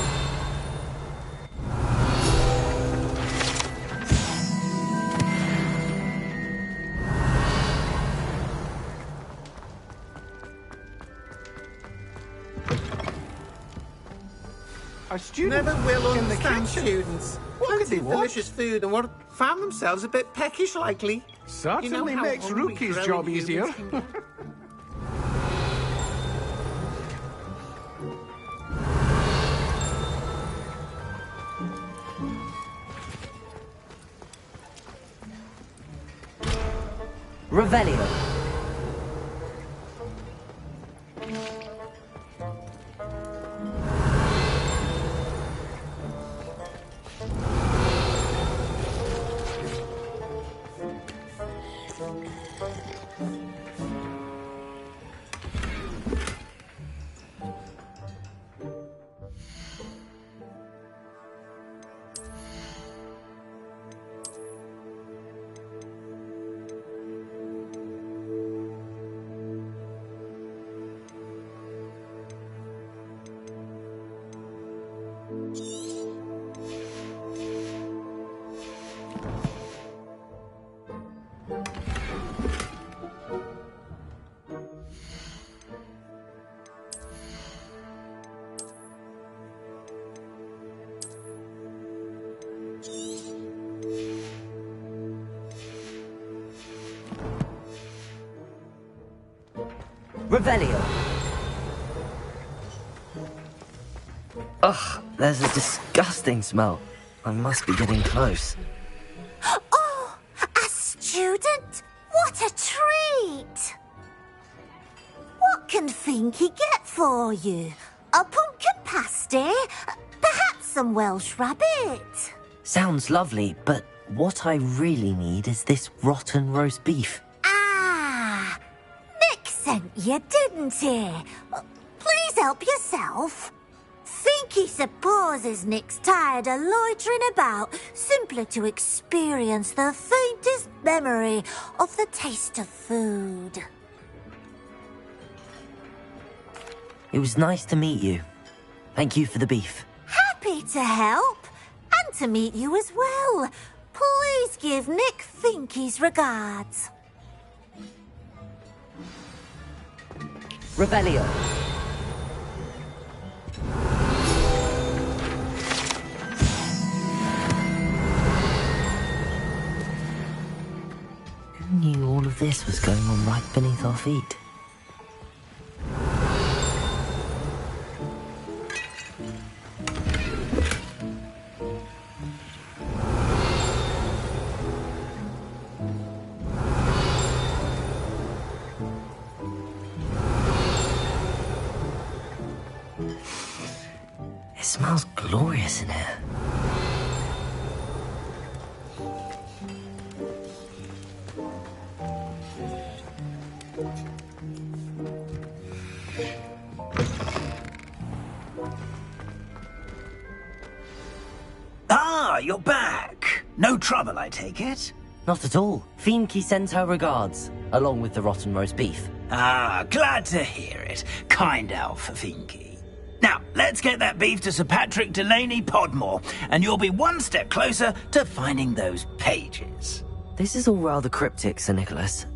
Our students Never will in the understand kitchen. students. What could Plenty they of want? delicious food and what found themselves a bit peckish likely. Certainly how makes hungry Rookie's growing job humans easier. can get. Revelio. Revelio. Ugh, there's a disgusting smell. I must be getting close. Oh, a student? What a treat! What can Finky get for you? A pumpkin pasty? Perhaps some Welsh rabbit? Sounds lovely, but what I really need is this rotten roast beef. Ah, Nick sent you, didn't he? Please help yourself. Finky supposes Nick's tired of loitering about simply to experience the faintest memory of the taste of food. It was nice to meet you. Thank you for the beef. Happy to help, and to meet you as well. Please give Nick Finky's regards. Revelio. Who knew all of this was going on right beneath our feet? It smells glorious in here. Ah, you're back. No trouble, I take it? Not at all. Fienke sends her regards, along with the rotten roast beef. Ah, glad to hear it. Kind elf, Finky. Now, let's get that beef to Sir Patrick Delaney Podmore, and you'll be one step closer to finding those pages. This is all rather cryptic, Sir Nicholas.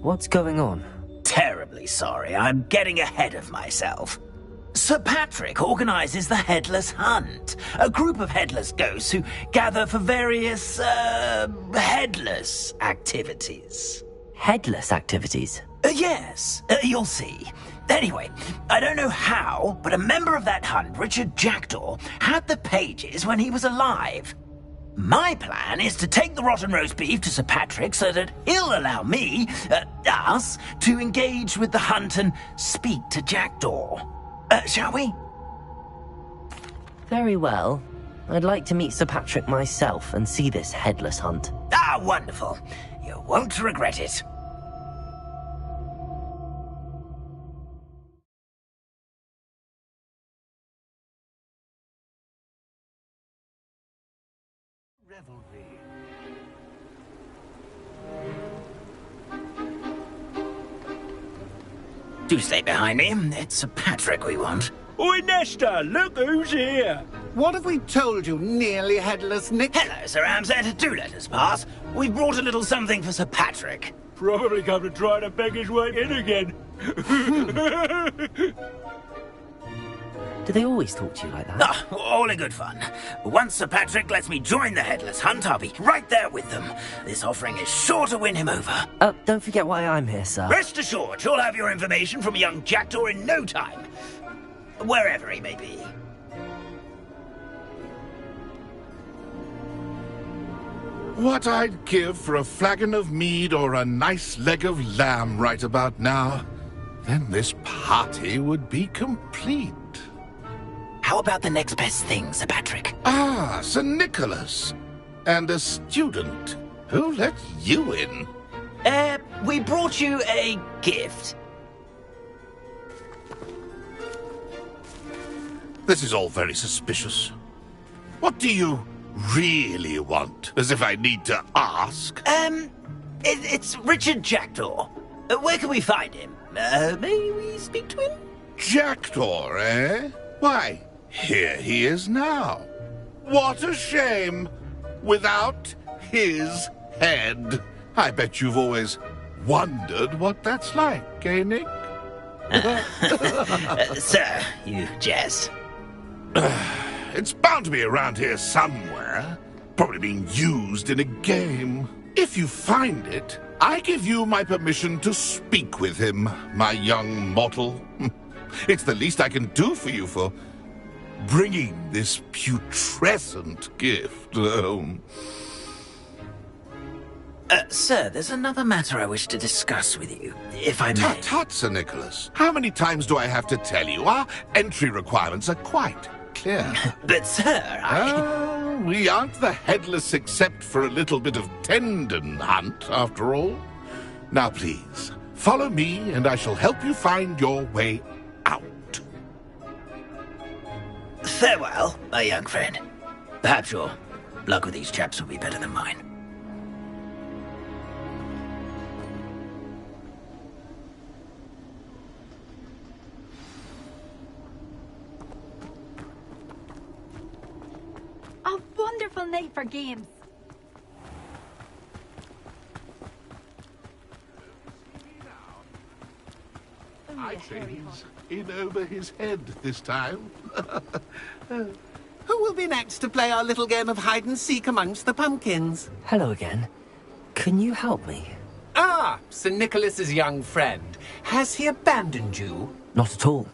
What's going on? Terribly sorry, I'm getting ahead of myself. Sir Patrick organises the Headless Hunt, a group of headless ghosts who gather for various, headless activities. Headless activities? Yes, you'll see. Anyway, I don't know how, but a member of that hunt, Richard Jackdaw, had the pages when he was alive. My plan is to take the rotten roast beef to Sir Patrick so that he'll allow me, us, to engage with the hunt and speak to Jackdaw. Shall we? Very well. I'd like to meet Sir Patrick myself and see this headless hunt. Ah, wonderful. You won't regret it. Do stay behind me. It's Sir Patrick we want. Oi, Nesta, look who's here. What have we told you, nearly headless Nick? Hello, Sir Ramsay. Do let us pass. We've brought a little something for Sir Patrick. Probably come to try to beg his way in again. Do they always talk to you like that? Ah, all in good fun. Once Sir Patrick lets me join the headless hunt, I'll be right there with them. This offering is sure to win him over. Don't forget why I'm here, sir. Rest assured, you'll have your information from young Jackdaw in no time. Wherever he may be. What I'd give for a flagon of mead or a nice leg of lamb right about now. Then this party would be complete. How about the next best thing, Sir Patrick? Ah, Sir Nicholas. And a student. Who let you in? We brought you a gift. This is all very suspicious. What do you really want? As if I need to ask. It's Richard Jackdaw. Where can we find him? May we speak to him? Jackdaw, eh? Why, here he is now. What a shame. Without his head. I bet you've always wondered what that's like, eh, Nick? Sir, you jest. It's bound to be around here somewhere. Probably being used in a game. If you find it, I give you my permission to speak with him, my young mortal. It's the least I can do for you for bringing this putrescent gift home. Sir, there's another matter I wish to discuss with you, if I may. Tut, tut, Sir Nicholas. How many times do I have to tell you? Our entry requirements are quite clear. But, sir, we aren't the headless except for a little bit of tendon hunt, after all. Now, please, follow me, and I shall help you find your way out. Farewell, my young friend. Perhaps your luck with these chaps will be better than mine. A wonderful night for games. I say he's in over his head this time. Who will be next to play our little game of hide-and-seek amongst the pumpkins? Hello again. Can you help me? Ah, Sir Nicholas's young friend. Has he abandoned you? Not at all.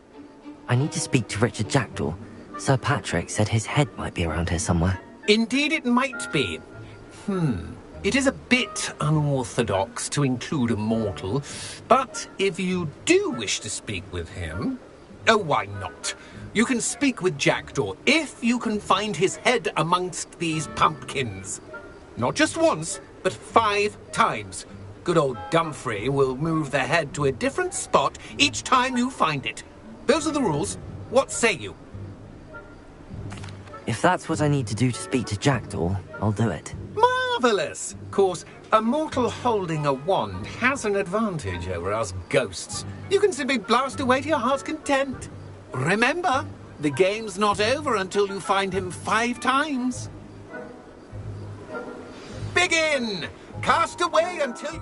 I need to speak to Richard Jackdaw. Sir Patrick said his head might be around here somewhere. Indeed it might be. It is a bit unorthodox to include a mortal, but if you do wish to speak with him... Oh, why not? You can speak with Jackdaw if you can find his head amongst these pumpkins. Not just once, but 5 times. Good old Dumfrey will move the head to a different spot each time you find it. Those are the rules. What say you? If that's what I need to do to speak to Jackdaw, I'll do it. Marvellous! Of course, a mortal holding a wand has an advantage over us ghosts. You can simply blast away to your heart's content. Remember, the game's not over until you find him 5 times. Begin! Cast away until you...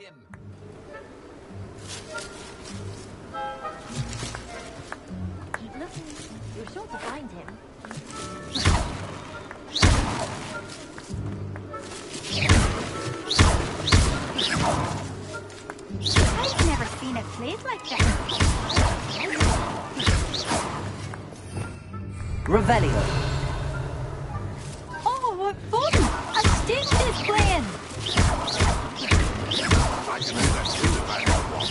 him. Keep looking. You're sure to find him. I've never seen a place like that. Revelio. Oh, what fun! A stage is playing! I can do that too if I have one.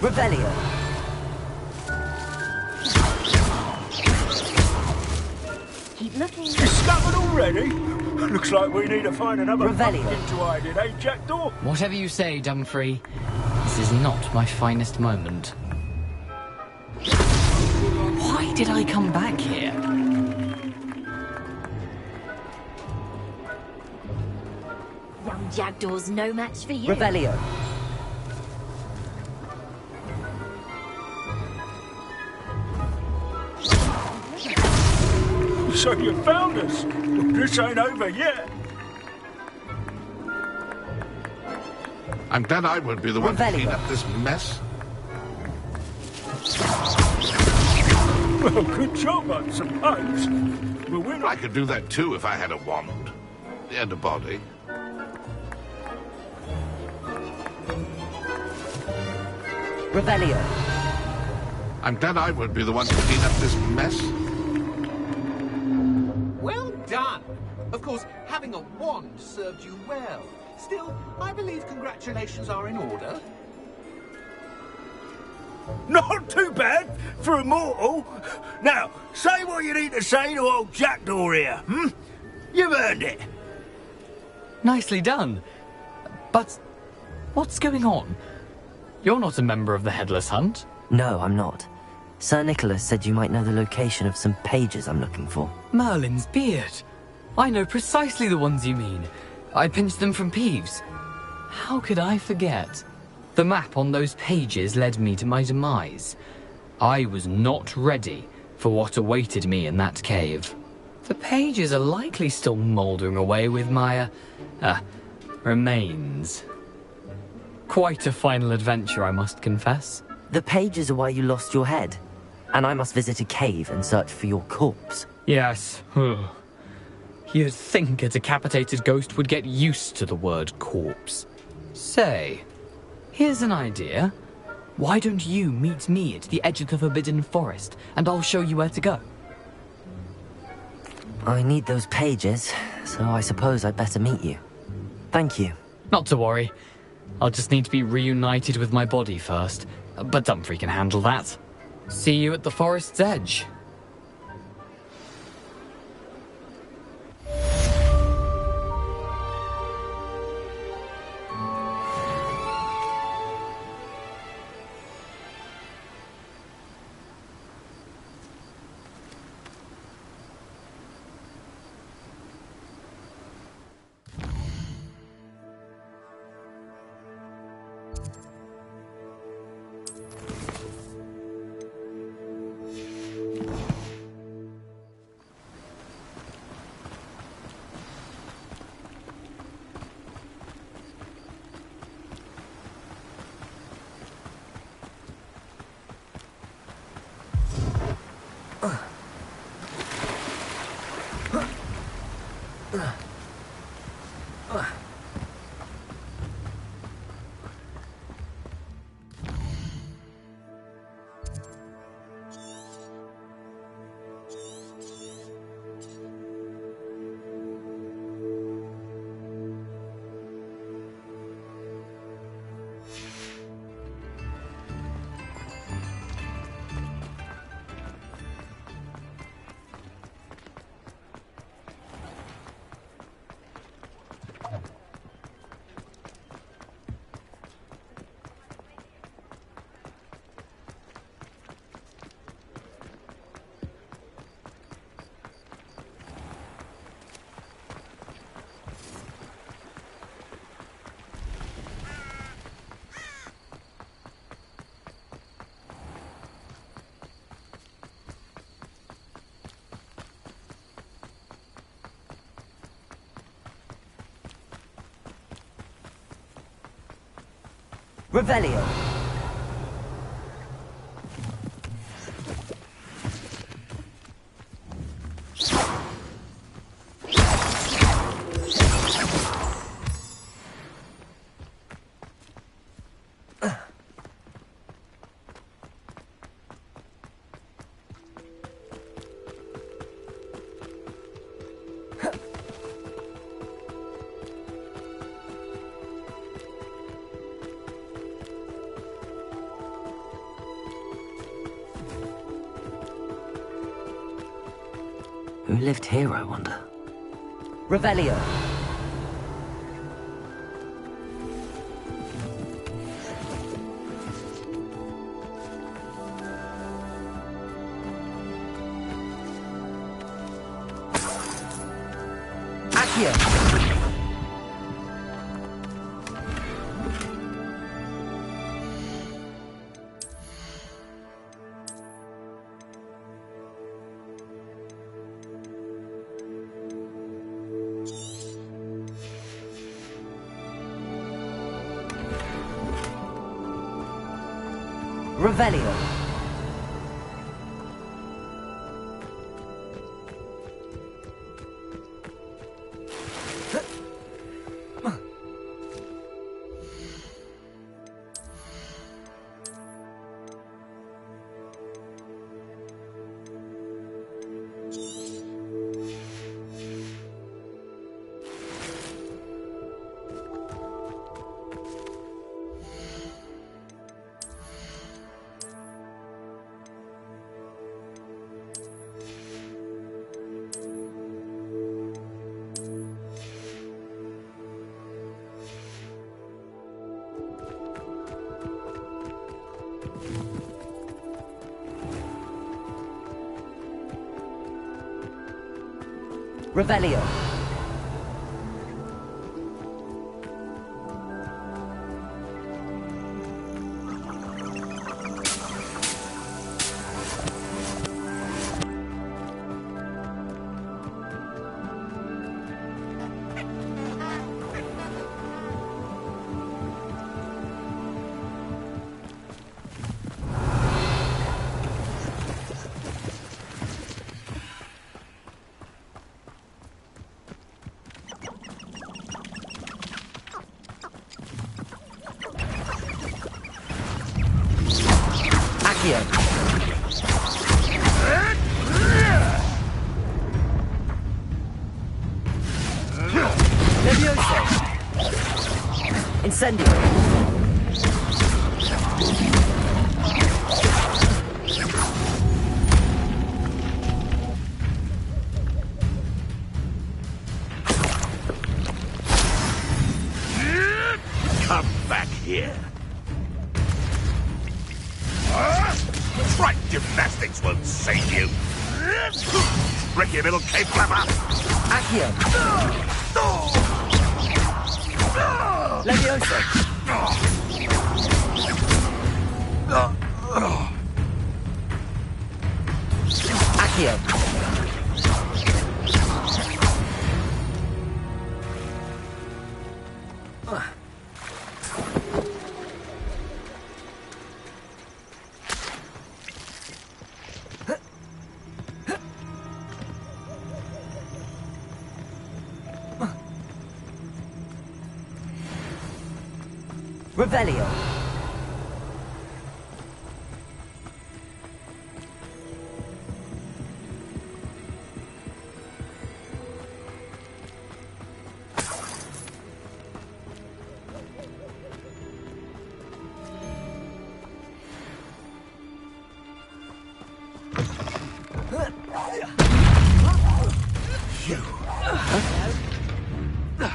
Revelio. Keep looking. Discovered already? Looks like we need to find another Revelio. pumpkin to hide in, eh, Jackdaw? Whatever you say, Dumfrey. This is not my finest moment. Why did I come back here? Young Jackdaw's no match for you. Revelio. So you found us. This ain't over yet. I'm glad I won't be the one to clean up this mess. Well, good job, I suppose. But we're not... I could do that too if I had a wand. And a body. Revelio. I'm glad I won't be the one to clean up this mess. Well done. Of course, having a wand served you well. Still, I believe congratulations are in order. Not too bad for a mortal. Now, say what you need to say to old Jackdaw here, hmm? You've earned it. Nicely done. But what's going on? You're not a member of the Headless Hunt. No, I'm not. Sir Nicholas said you might know the location of some pages I'm looking for. Merlin's beard. I know precisely the ones you mean. I pinched them from Peeves. How could I forget? The map on those pages led me to my demise. I was not ready for what awaited me in that cave. The pages are likely still mouldering away with my, remains. Quite a final adventure, I must confess. The pages are why you lost your head, and I must visit a cave and search for your corpse. Yes. You'd think a decapitated ghost would get used to the word corpse. Say, here's an idea. Why don't you meet me at the edge of the Forbidden Forest, and I'll show you where to go? I need those pages, so I suppose I'd better meet you. Thank you. Not to worry. I'll just need to be reunited with my body first. But Dumfrey can handle that. See you at the forest's edge. Revelio. Who lived here, I wonder? Revelio. Accio. Revelio. Revelio. Levioso. Incendio. Come back here. Trite gymnastics won't save you. Tricky little cave flapper. Accio. Levioso. Accio. Revelio.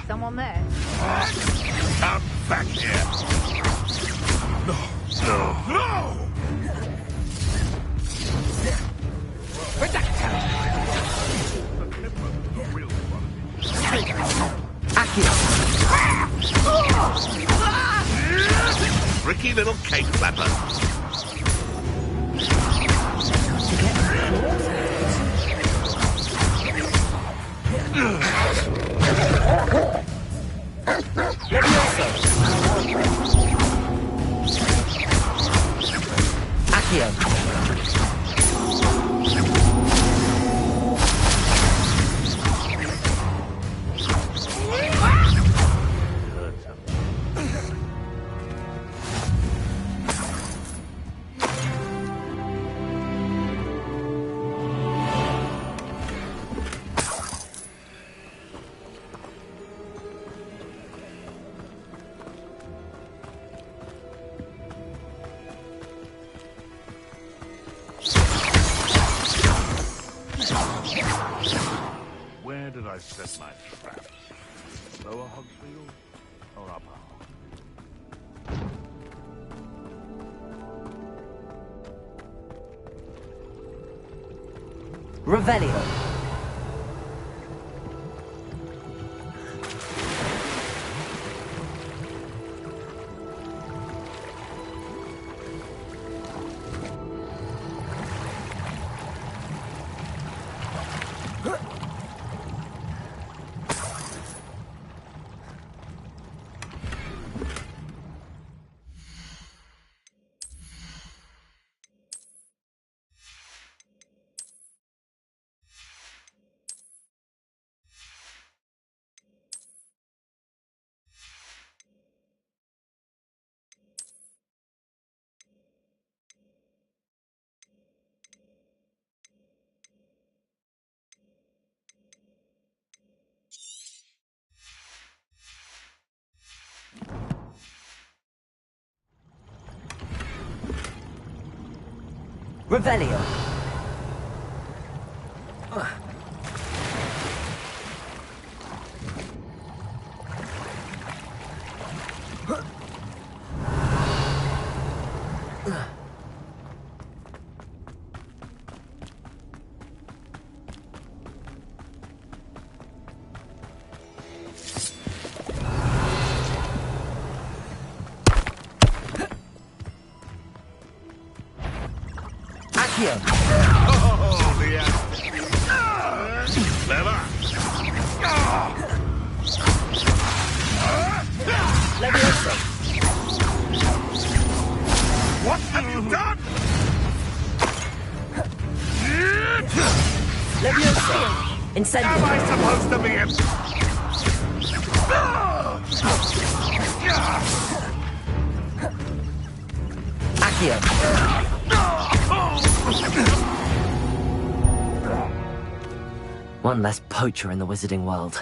Someone there? Come back here. No. Tricky little cake flapper. Where did I set my traps? Lower Hogsfield or upper Hog? Revelio. Revelio. Oh, the clever. What have you done? Am I supposed to be in? One less poacher in the wizarding world.